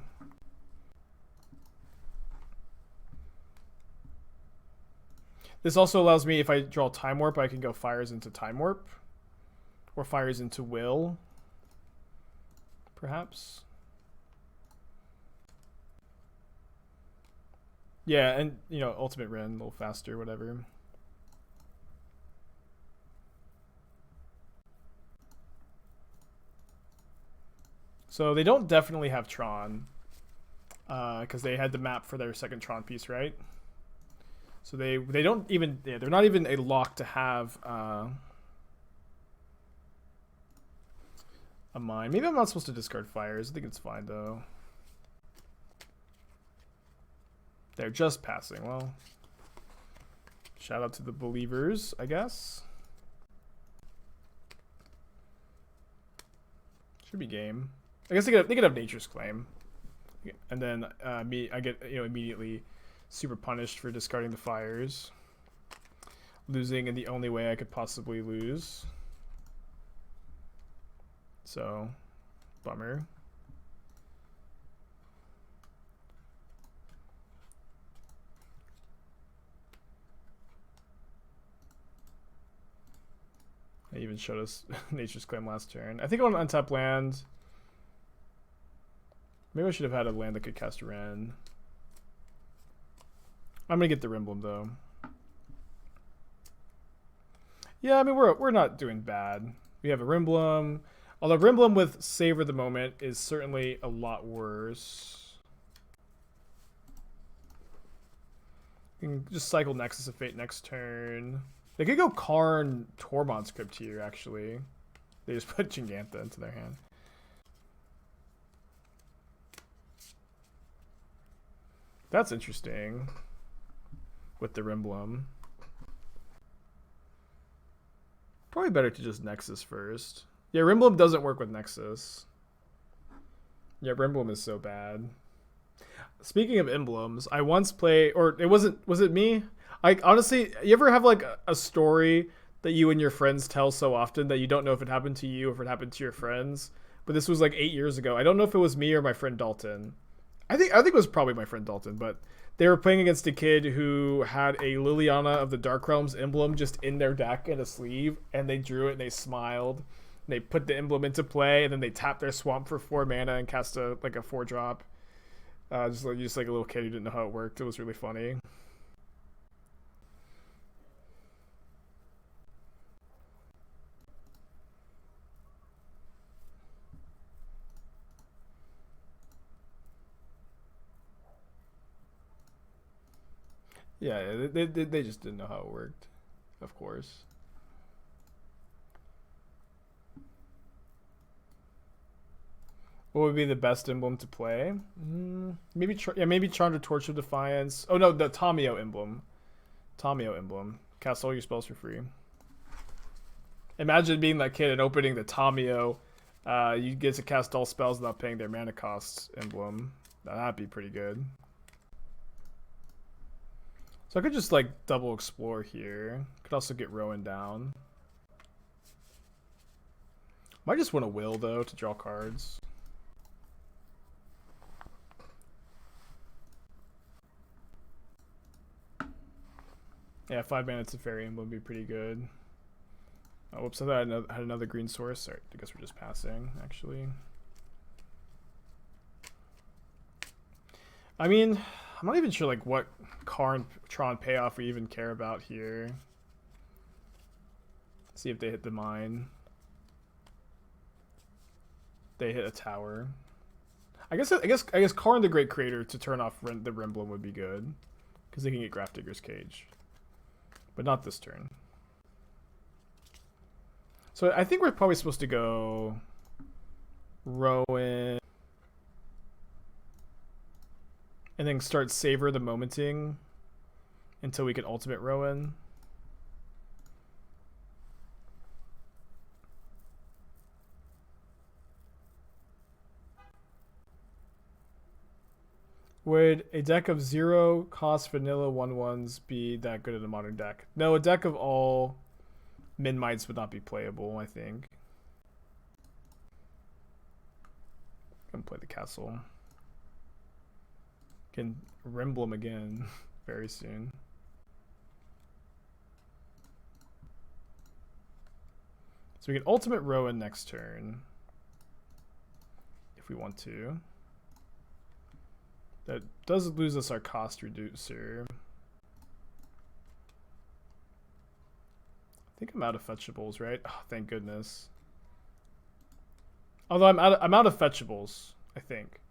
This also allows me, if I draw Time Warp, I can go Fires into Time Warp, or Fires into Will, perhaps. Yeah, and, you know, Ultimate Wrenn, a little faster, whatever. So they don't definitely have Tron, because they had the map for their second Tron piece, right? So they don't even, yeah, they're not even a lock to have a mine. Maybe I'm not supposed to discard Fires. I think it's fine, though. They're just passing. Well, shout out to the believers, I guess. Should be game. I guess they could have Nature's Claim, and then I get, you know, immediately super punished for discarding the Fires, losing in the only way I could possibly lose. So, bummer. I even showed us Nature's Claim last turn. I think I want to untap land. Maybe I should have had a land that could cast Wrenn. I'm gonna get the Rimblem though. Yeah, I mean we're not doing bad. We have a Rimblem. Although Rimblem with Savor the Moment is certainly a lot worse. You can just cycle Nexus of Fate next turn. They could go Karn Tormod's Crypt here, actually. They just put Giganta into their hand. That's interesting. With the Rimblem. Probably better to just Nexus first. Yeah, Rimblem doesn't work with Nexus. Yeah, Rimblem is so bad. Speaking of emblems, I once played, or was it me? I honestly, you ever have like a story that you and your friends tell so often that you don't know if it happened to you or if it happened to your friends? But this was like 8 years ago. I don't know if it was me or my friend Dalton. I think it was probably my friend Dalton, but they were playing against a kid who had a Liliana of the Dark Realms emblem just in their deck in a sleeve, and they drew it and they smiled. And they put the emblem into play, and then they tapped their swamp for 4 mana and cast a 4-drop. Just like a little kid who didn't know how it worked. It was really funny. Yeah, they just didn't know how it worked, of course. What would be the best emblem to play? Maybe Chandra Torch of Defiance. Oh no, the Tamio emblem. Tamio emblem. Cast all your spells for free. Imagine being that kid and opening the Tamio. You get to cast all spells without paying their mana costs emblem. That'd be pretty good. So I could just like double explore here. Could also get Rowan down. Might just want a will though to draw cards. Yeah, 5 mana to Fairy Emblem would be pretty good. Oh, whoops, I thought I had another green source. Alright, I guess we're just passing, actually. I mean, I'm not even sure like what Karn Tron payoff we even care about here. See if they hit the mine. They hit a tower. I guess Karn the Great Creator to turn off the Rimblem would be good, because they can get Grafdigger's Cage, but not this turn. So I think we're probably supposed to go Rowan, and then start Savor the Momenting until we can ultimate Rowan. Would a deck of 0 cost vanilla 1/1s be that good in a modern deck? No, a deck of all min mites would not be playable, I think. Gonna play the castle. Can Rimblem again very soon. So we can ultimate Rowan next turn if we want to. That does lose us our cost reducer. I think I'm out of fetchables, right? Oh, thank goodness. Although I'm out of fetchables, I think.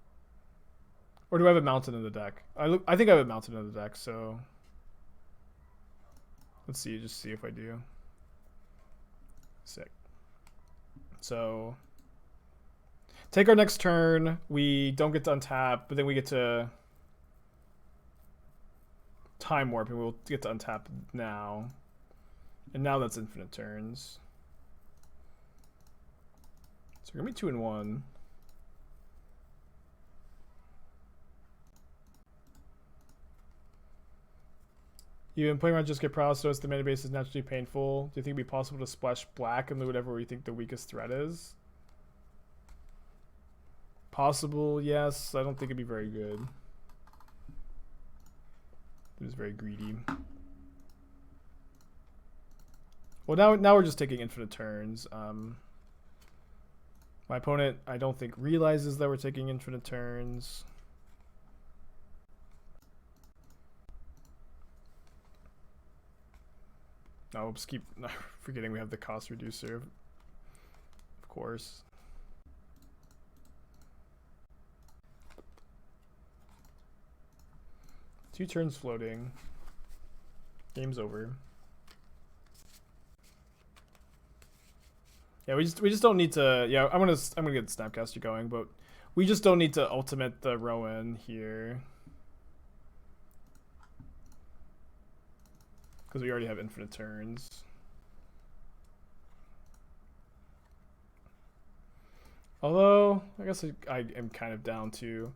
Or do I have a mountain in the deck? I think I have a mountain in the deck, so let's see, just see if I do. Sick. So take our next turn. We don't get to untap, but then we get to time warp, and we'll get to untap now. And now that's infinite turns. So we're gonna be 2 and 1. You've been playing around just get prowess, so the mana base is naturally painful. Do you think it'd be possible to splash black and whatever we think the weakest threat is? Possible, yes. I don't think it'd be very good. It was very greedy. Well, now we're just taking infinite turns. My opponent, I don't think, realizes that we're taking infinite turns. No, oops, keep forgetting we have the cost reducer. Of course. Two turns floating. Game's over. Yeah, we just don't need to. Yeah, I'm gonna get Snapcaster going, but we just don't need to ultimate the Rowan here. Because we already have infinite turns. Although, I guess I am kind of down to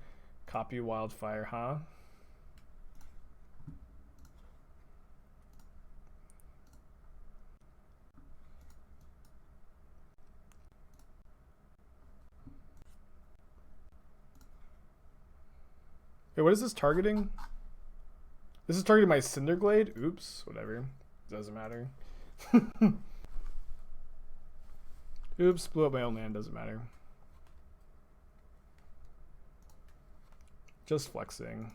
copy Wildfire, huh? Wait, what is this targeting? This is targeting my Cinderglade? Oops, whatever. Doesn't matter. Oops, blew up my own land, doesn't matter. Just flexing.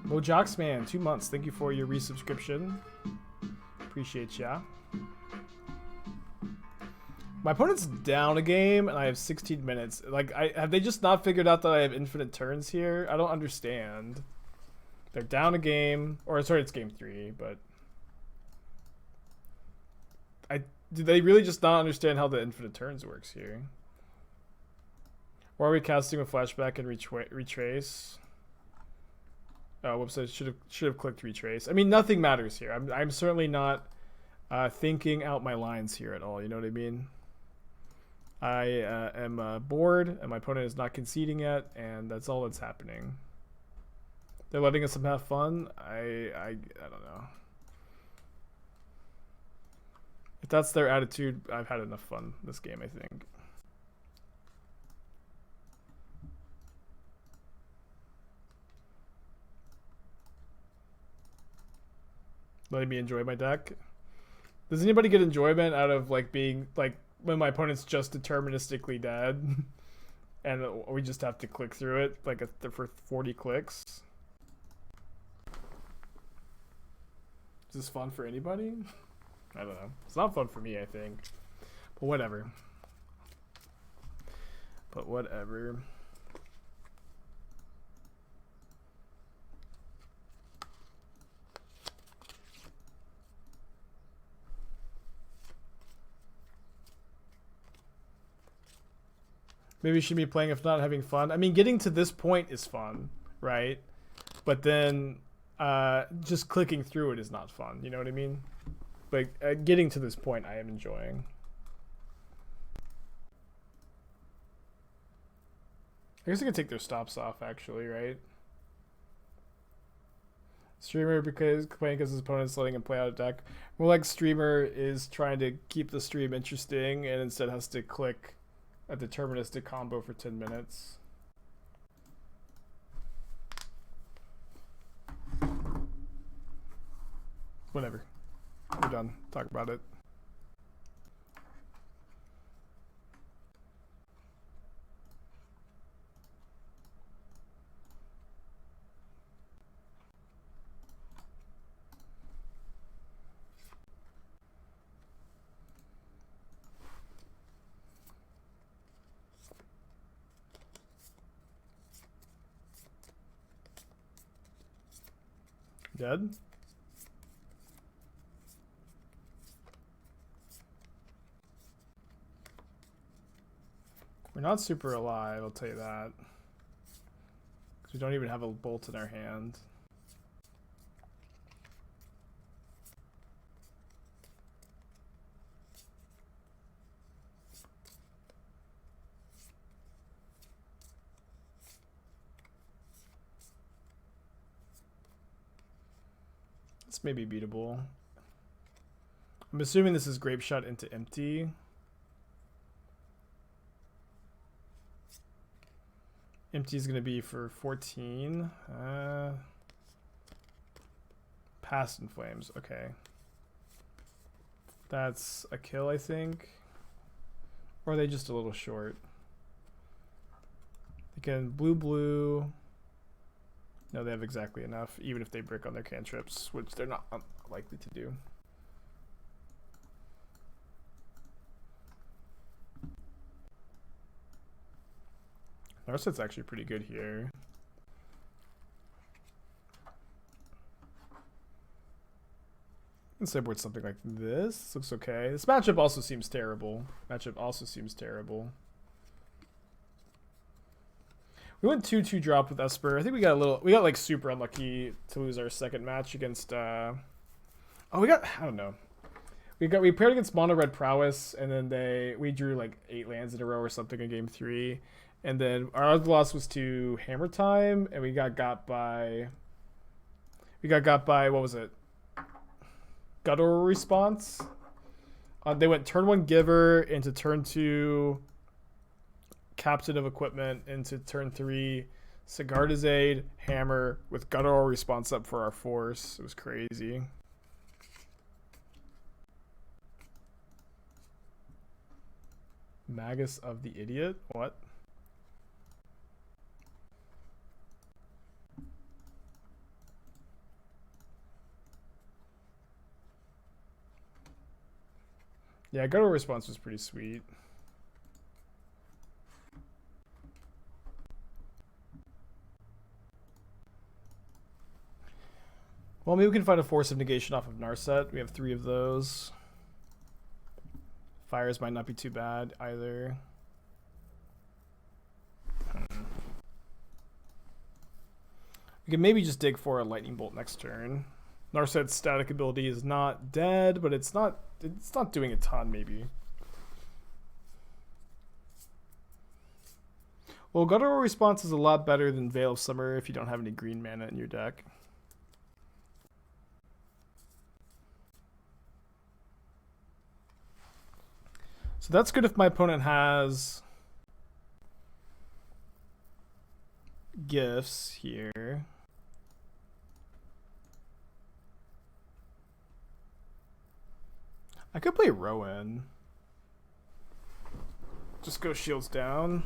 Mojoxman, 2 months. Thank you for your resubscription. Appreciate ya. My opponent's down a game, and I have 16 minutes. Like, have they just not figured out that I have infinite turns here? I don't understand. They're down a game, or sorry, it's game 3, but do they really just not understand how the infinite turns works here? Or are we casting a flashback and retrace? Oh, whoops! I should have clicked retrace. I mean, nothing matters here. I'm certainly not thinking out my lines here at all. You know what I mean? I am bored, and my opponent is not conceding yet, and that's all that's happening. They're letting us have fun. I don't know. If that's their attitude, I've had enough fun this game, I think. Letting me enjoy my deck. Does anybody get enjoyment out of like being like when my opponent's just deterministically dead and we just have to click through it like for 40 clicks? Is this fun for anybody? I don't know. It's not fun for me, I think. But whatever. But whatever. Maybe you should be playing if not having fun. I mean, getting to this point is fun, right? But then just clicking through it is not fun. You know what I mean? But getting to this point, I am enjoying. I guess I could take their stops off, actually, right? Streamer because playing because his opponent's letting him play out a deck. More like streamer is trying to keep the stream interesting and instead has to click a deterministic combo for 10 minutes. Whatever. We're done. Talk about it. Dead? We're not super alive, I'll tell you that. Because we don't even have a bolt in our hand. This may be beatable. I'm assuming this is Grape Shot into empty. Empty is going to be for 14. Past in Flames. Okay. That's a kill, I think. Or are they just a little short? Again, blue. No, they have exactly enough, even if they brick on their cantrips, which they're not likely to do. Narset's actually pretty good here. And sideboard something like this. Looks okay. This matchup also seems terrible. We went 2-2 drop with Esper. I think we got like super unlucky to lose our second match against I don't know. We paired against Mono Red Prowess, and then we drew like 8 lands in a row or something in game 3. And then our other loss was to Hammer Time, and we got by what was it? Guttural Response. They went turn 1 Giver into turn 2 Captain of Equipment into turn 3 Sigardizade Hammer with Guttural Response up for our Force. It was crazy. Magus of the Idiot? What? Yeah, Guttural Response was pretty sweet. Well, maybe we can find a Force of Negation off of Narset. We have 3 of those. Fires might not be too bad either. We can maybe just dig for a Lightning Bolt next turn. Narset's static ability is not dead, but it's not doing a ton, maybe. Well, Guttural Response is a lot better than Veil of Summer if you don't have any green mana in your deck. So that's good if my opponent has gifts here. I could play Rowan. Just go shields down.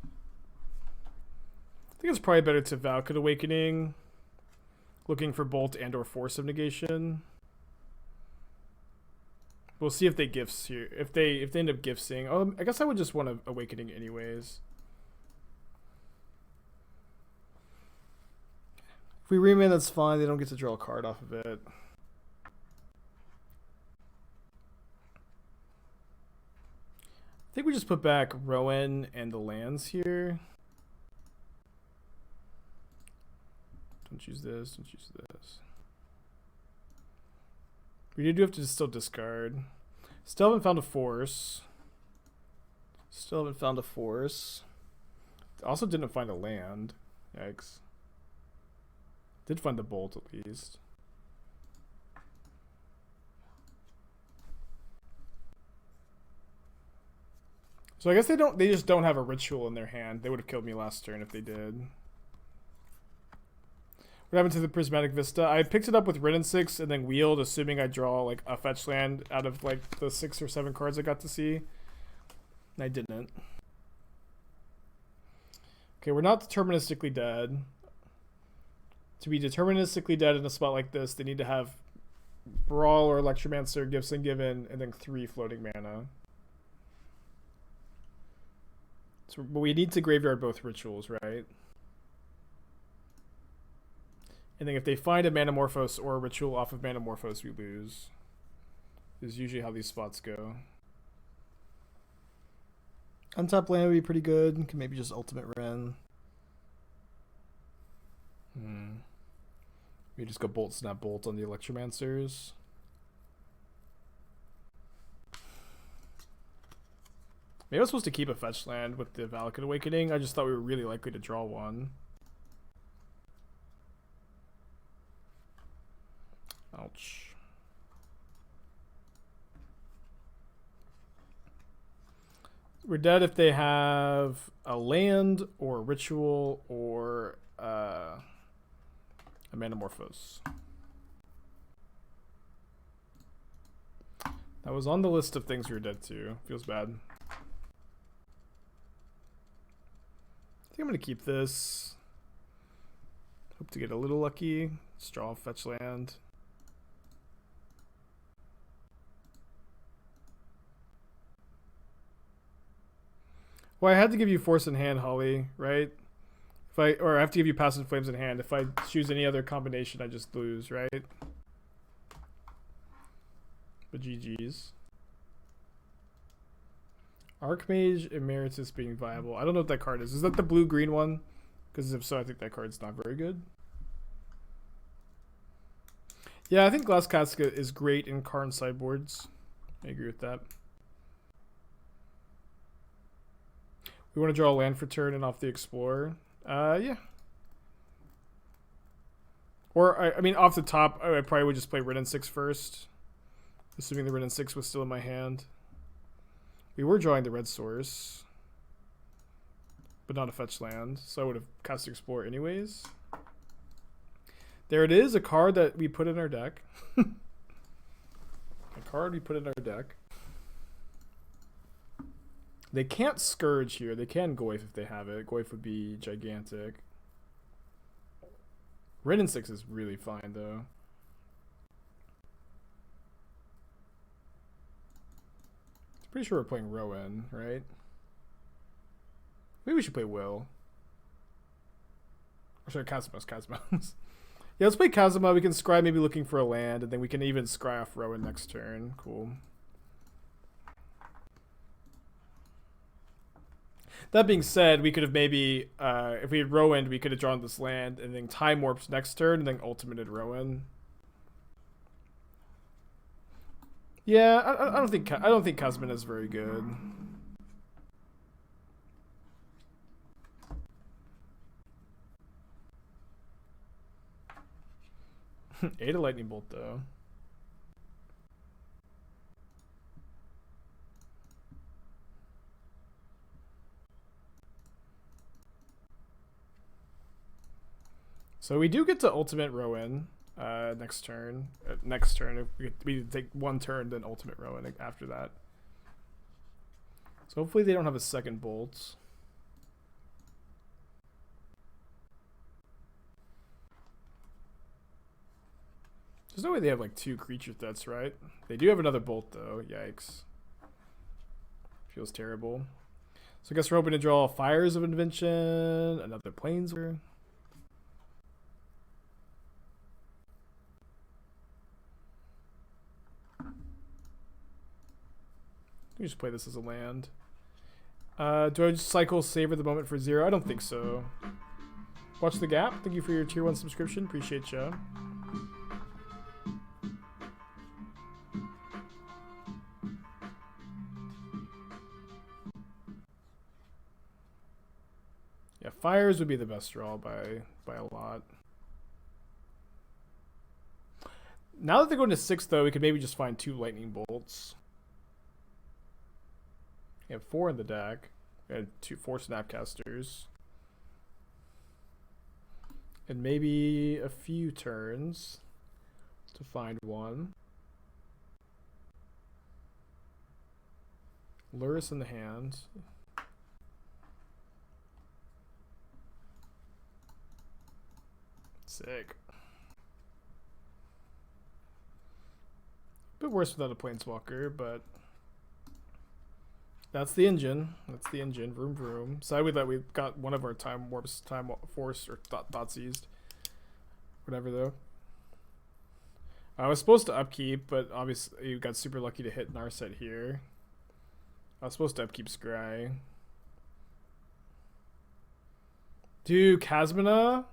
I think it's probably better to Valakut Awakening, looking for Bolt and or Force of Negation. We'll see if they gifts here. If they end up gifting, oh, I guess I would just want an Awakening anyways. If we remand, that's fine. They don't get to draw a card off of it. I think we just put back Rowan and the lands here. Don't choose this. Don't choose this. We do have to still discard. Still haven't found a force. Also didn't find a land. Yikes. Did find the bolt at least. So I guess they just don't have a ritual in their hand. They would have killed me last turn if they did. What happened to the Prismatic Vista? I picked it up with Wrenn and Six and then wheeled, assuming I draw like a fetch land out of like the 6 or 7 cards I got to see. And I didn't. Okay, we're not deterministically dead. To be deterministically dead in a spot like this, they need to have Brawl or Electromancer, Gibson Given, and then 3 floating mana. So, but we need to graveyard both rituals, right? And then if they find a Manamorphose or a ritual off of Manamorphose, we lose. This is usually how these spots go. Untap land would be pretty good. Can maybe just ultimate Wrenn. We just go Bolt Snap Bolt on the Electromancers. Maybe I was supposed to keep a fetch land with the Valakut Awakening. I just thought we were really likely to draw one. Ouch. We're dead if they have a land or a ritual or a Manamorphose. That was on the list of things we were dead to. Feels bad. I think I'm going to keep this. Hope to get a little lucky. Just draw a fetch land. Well, I had to give you Force in hand, Holly, right? I have to give you Passive Flames in hand. If I choose any other combination, I just lose, right? But GG's. Archmage Emeritus being viable. I don't know what that card is. Is that the blue-green one? Because if so, I think that card's not very good. Yeah, I think Glass Casca is great in Karn sideboards. I agree with that. We want to draw a land for turn and off the Explorer. Yeah. Or, I mean, off the top, I probably would just play Wrenn and Six first. Assuming the Wrenn and Six was still in my hand. We were drawing the red source. But not a fetch land. So I would have cast Explorer anyways. There it is, a card that we put in our deck. A card we put in our deck. They can't Scourge here. They can Goyf if they have it. Goyf would be gigantic. Wrenn and Six is really fine, though. I'm pretty sure we're playing Rowan, right? Maybe we should play Will. Or sorry, Cosmos. Yeah, let's play Kazuma. We can scry maybe looking for a land, and then we can even scry off Rowan next turn. Cool. That being said, we could have maybe, if we had Rowan, we could have drawn this land and then Time Warped next turn and then ultimated Rowan. Yeah, I don't think Kasmina is very good. Ate a lightning bolt though. So we do get to ultimate Rowan next turn. Next turn, if we take one turn, then ultimate Rowan after that. So hopefully they don't have a second bolt. There's no way they have like 2 creature threats, right? They do have another bolt though. Yikes. Feels terrible. So I guess we're hoping to draw Fires of Invention, another Planeswalker. We just play this as a land. Do I just cycle Savor the Moment for 0? I don't think so. Watch the Gap. Thank you for your tier 1 subscription. Appreciate ya. Fires would be the best draw by a lot. Now that they're going to 6, though, we could maybe just find 2 lightning bolts. We have 4 in the deck. We had 4 Snapcasters. And maybe a few turns to find one. Luris in the hand. Sick. A bit worse without a Planeswalker, but that's the engine. That's the engine. Vroom vroom. Sadly that we got one of our time warps, time force, or thought seized. Whatever though. I was supposed to upkeep, but obviously you got super lucky to hit Narset here. I was supposed to upkeep Scry. Dude, Kasmina?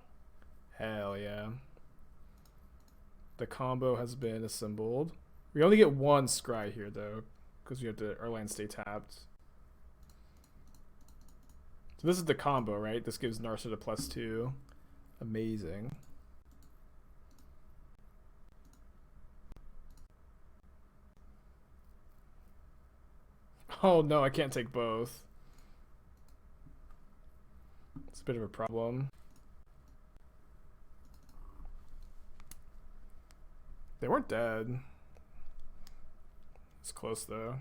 Hell yeah. The combo has been assembled. We only get 1 Scry here though, because we have to our land stay tapped. So this is the combo, right? This gives Narset a +2. Amazing. Oh no, I can't take both. It's a bit of a problem. They weren't dead. It's close though.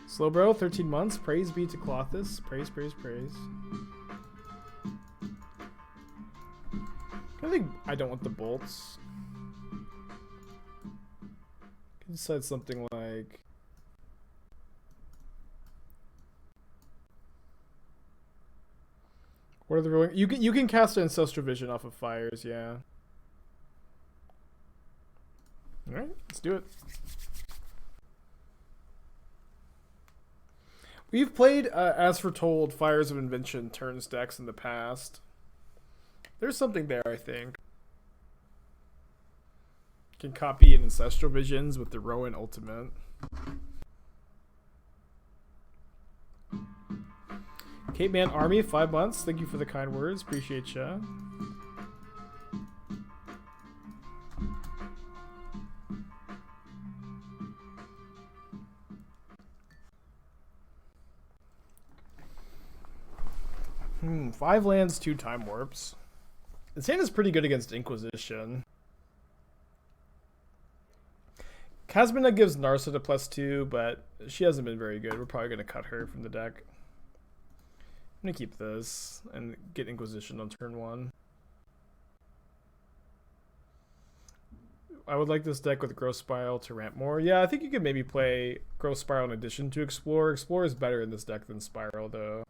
Slowbro, 13 months. Praise be to Clothis. Praise, praise, praise. I think I don't want the bolts. I can decide something like what are the rolling? You can cast Ancestral Vision off of Fires, yeah. Alright, let's do it. We've played, as foretold, Fires of Invention turns decks in the past. There's something there, I think. Can copy an Ancestral Visions with the Rowan Ultimate. Cape Man Army, 5 months. Thank you for the kind words. Appreciate ya. Hmm, 5 lands, 2 time warps. This hand is pretty good against Inquisition. Kasmina gives Narset a +2, but she hasn't been very good. We're probably going to cut her from the deck. I'm going to keep this and get Inquisition on turn 1. I would like this deck with Growth Spiral to ramp more. Yeah, I think you could maybe play Growth Spiral in addition to Explore. Explore is better in this deck than Spiral, though.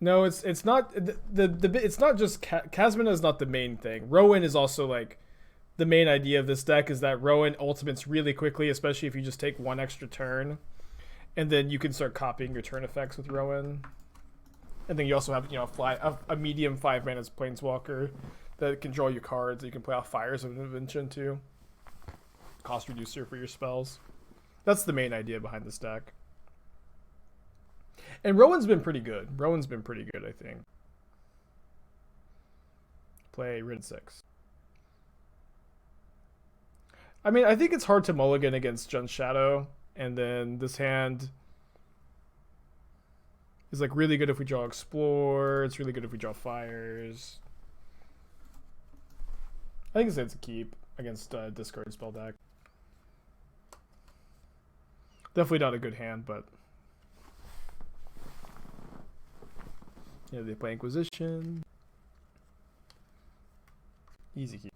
No, it's not it's not just Kasmina is not the main thing. Rowan is also like the main idea of this deck is that Rowan ultimates really quickly, especially if you just take 1 extra turn, and then you can start copying your turn effects with Rowan. And then you also have a medium 5 mana Planeswalker that can draw you cards. You can play off Fires of Invention too. Cost reducer for your spells. That's the main idea behind this deck. And Rowan's been pretty good. Rowan's been pretty good, I think. Play Wrenn and Six. I mean, I think it's hard to mulligan against Jund Shadow, and then this hand is like really good if we draw Explore. It's really good if we draw Fires. I think it's a keep against discard spell deck. Definitely not a good hand, but yeah, they play Inquisition. Easy keep.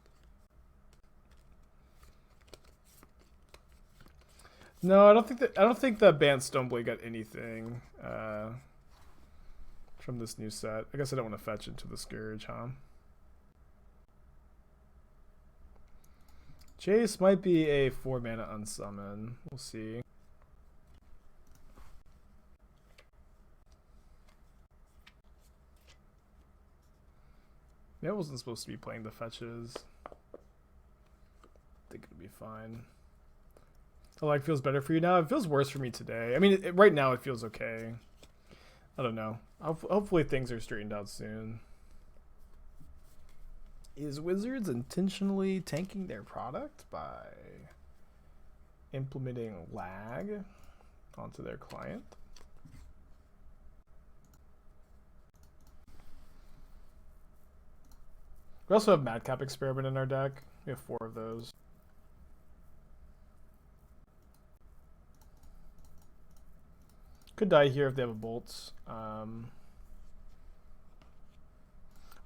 No, I don't think that banned Stoneblade got anything from this new set. I guess I don't want to fetch into the Scourge, huh? Jace might be a 4 mana unsummon. We'll see. I wasn't supposed to be playing the fetches. I think it'll be fine. The lag feels better for you now. It feels worse for me today. I mean, right now it feels okay. I don't know. Hopefully things are straightened out soon. Is Wizards intentionally tanking their product by implementing lag onto their client? We also have Madcap Experiment in our deck. We have 4 of those. Could die here if they have a bolts.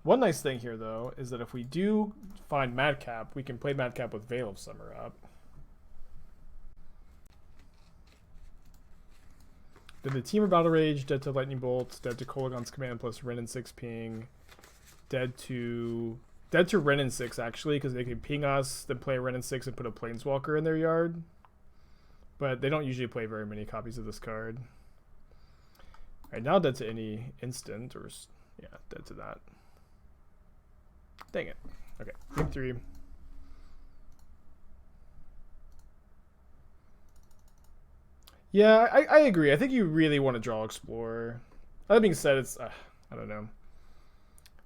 One nice thing here, though, is that if we do find Madcap, we can play Madcap with Veil of Summer up. Dead to Temur Battle Rage, dead to Lightning Bolt, dead to Kolaghan's Command plus Wrenn and Six ping, dead to Wrenn and Six actually, because they can ping us, then play Wrenn and Six and put a Planeswalker in their yard. But they don't usually play very many copies of this card. Alright, now dead to any instant, or yeah, dead to that. Dang it. Okay, game 3. Yeah, I agree. I think you really want to draw Explorer. That being said, it's I don't know.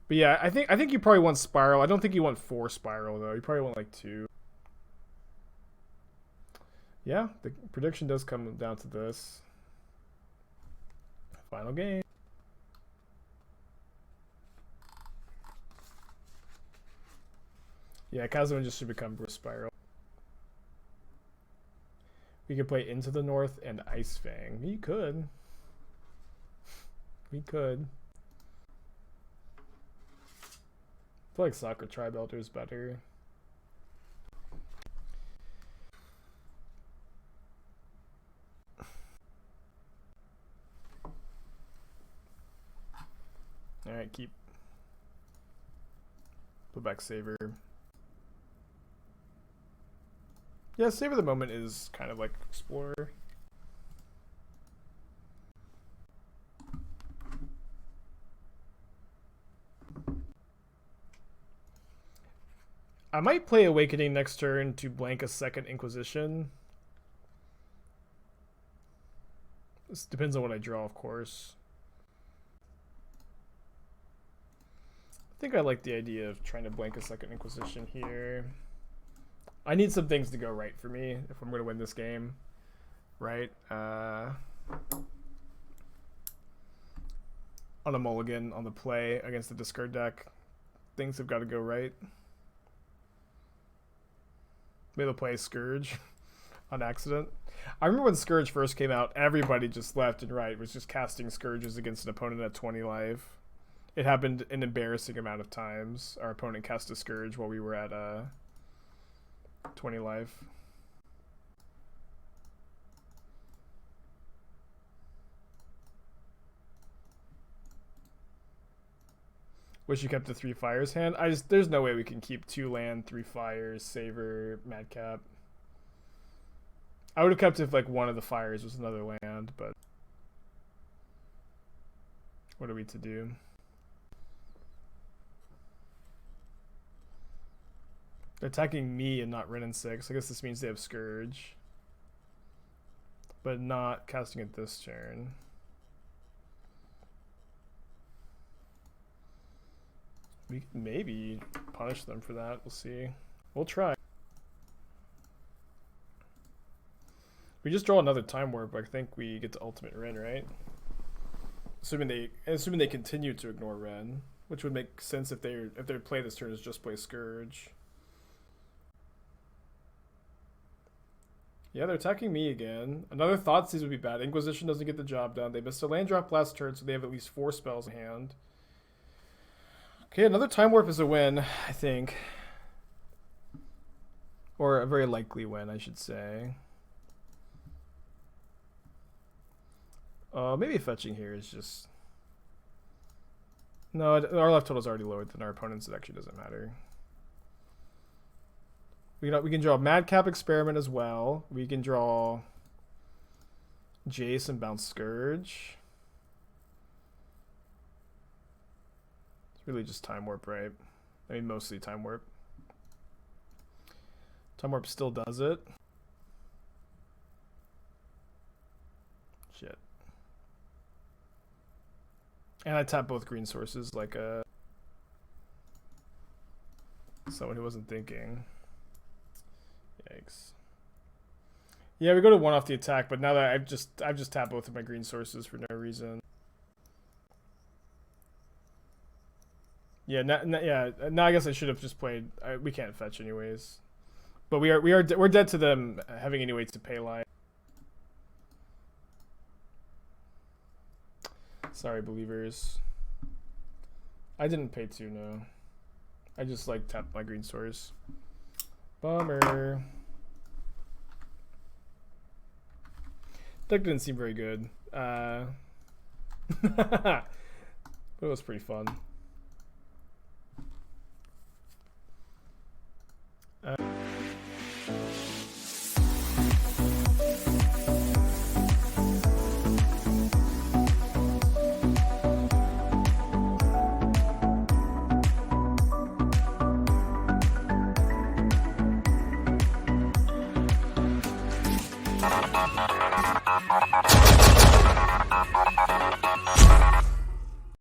But yeah, I think you probably want Spiral. I don't think you want 4 Spiral though. You probably want like 2. Yeah, the prediction does come down to this. Final game. Yeah, Kasmina just should become Bruce Spiral. We could play Into the North and Ice Fang. We could. We could. I feel like Soccer Tribe Elder is better. Alright, keep. Put back Savor. Yeah, Savor the Moment is kind of like Explorer. I might play Awakening next turn to blank a second Inquisition. This depends on what I draw, of course. I think I like the idea of trying to blank a second Inquisition here. I need some things to go right for me if I'm going to win this game. Right? On a mulligan, on the play against the discard deck, things have got to go right. Maybe they'll play Scourge on accident. I remember when Scourge first came out, everybody just left and right was just casting Scourges against an opponent at 20 life. It happened an embarrassing amount of times. Our opponent cast a Scourge while we were at 20 life. Wish you kept the 3 fires hand. There's no way we can keep 2 land, 3 fires, Savor, Madcap. I would have kept if like one of the fires was another land, but what are we to do? They're attacking me and not Wrenn and Six. I guess this means they have Scourge, but not casting it this turn. We can maybe punish them for that. We'll see. We'll try. We just draw another Time Warp. I think we get to Ultimate Wrenn, right? Assuming they continue to ignore Wrenn, which would make sense if their play this turn is just play Scourge. Yeah, they're attacking me again. Another Thoughtseize would be bad. Inquisition doesn't get the job done. They missed a land drop last turn, so they have at least 4 spells in hand. Okay, another Time Warp is a win, I think. Or a very likely win, I should say. Maybe fetching here is just... No, our life total is already lower than our opponent's. It actually doesn't matter. We can draw Madcap Experiment as well. We can draw Jace and bounce Scourge. It's really just Time Warp, right? I mean, mostly Time Warp. Time Warp still does it. Shit. And I tap both green sources like someone who wasn't thinking. Yikes. Yeah, we go to 1 off the attack, but now that I've just tapped both of my green sources for no reason. Yeah, now I guess I should have just played. We can't fetch anyways, but we're dead to them having any way to pay life. Sorry, believers. I didn't pay 2, no. I just like tapped my green source. Bummer. Deck didn't seem very good. But it was pretty fun.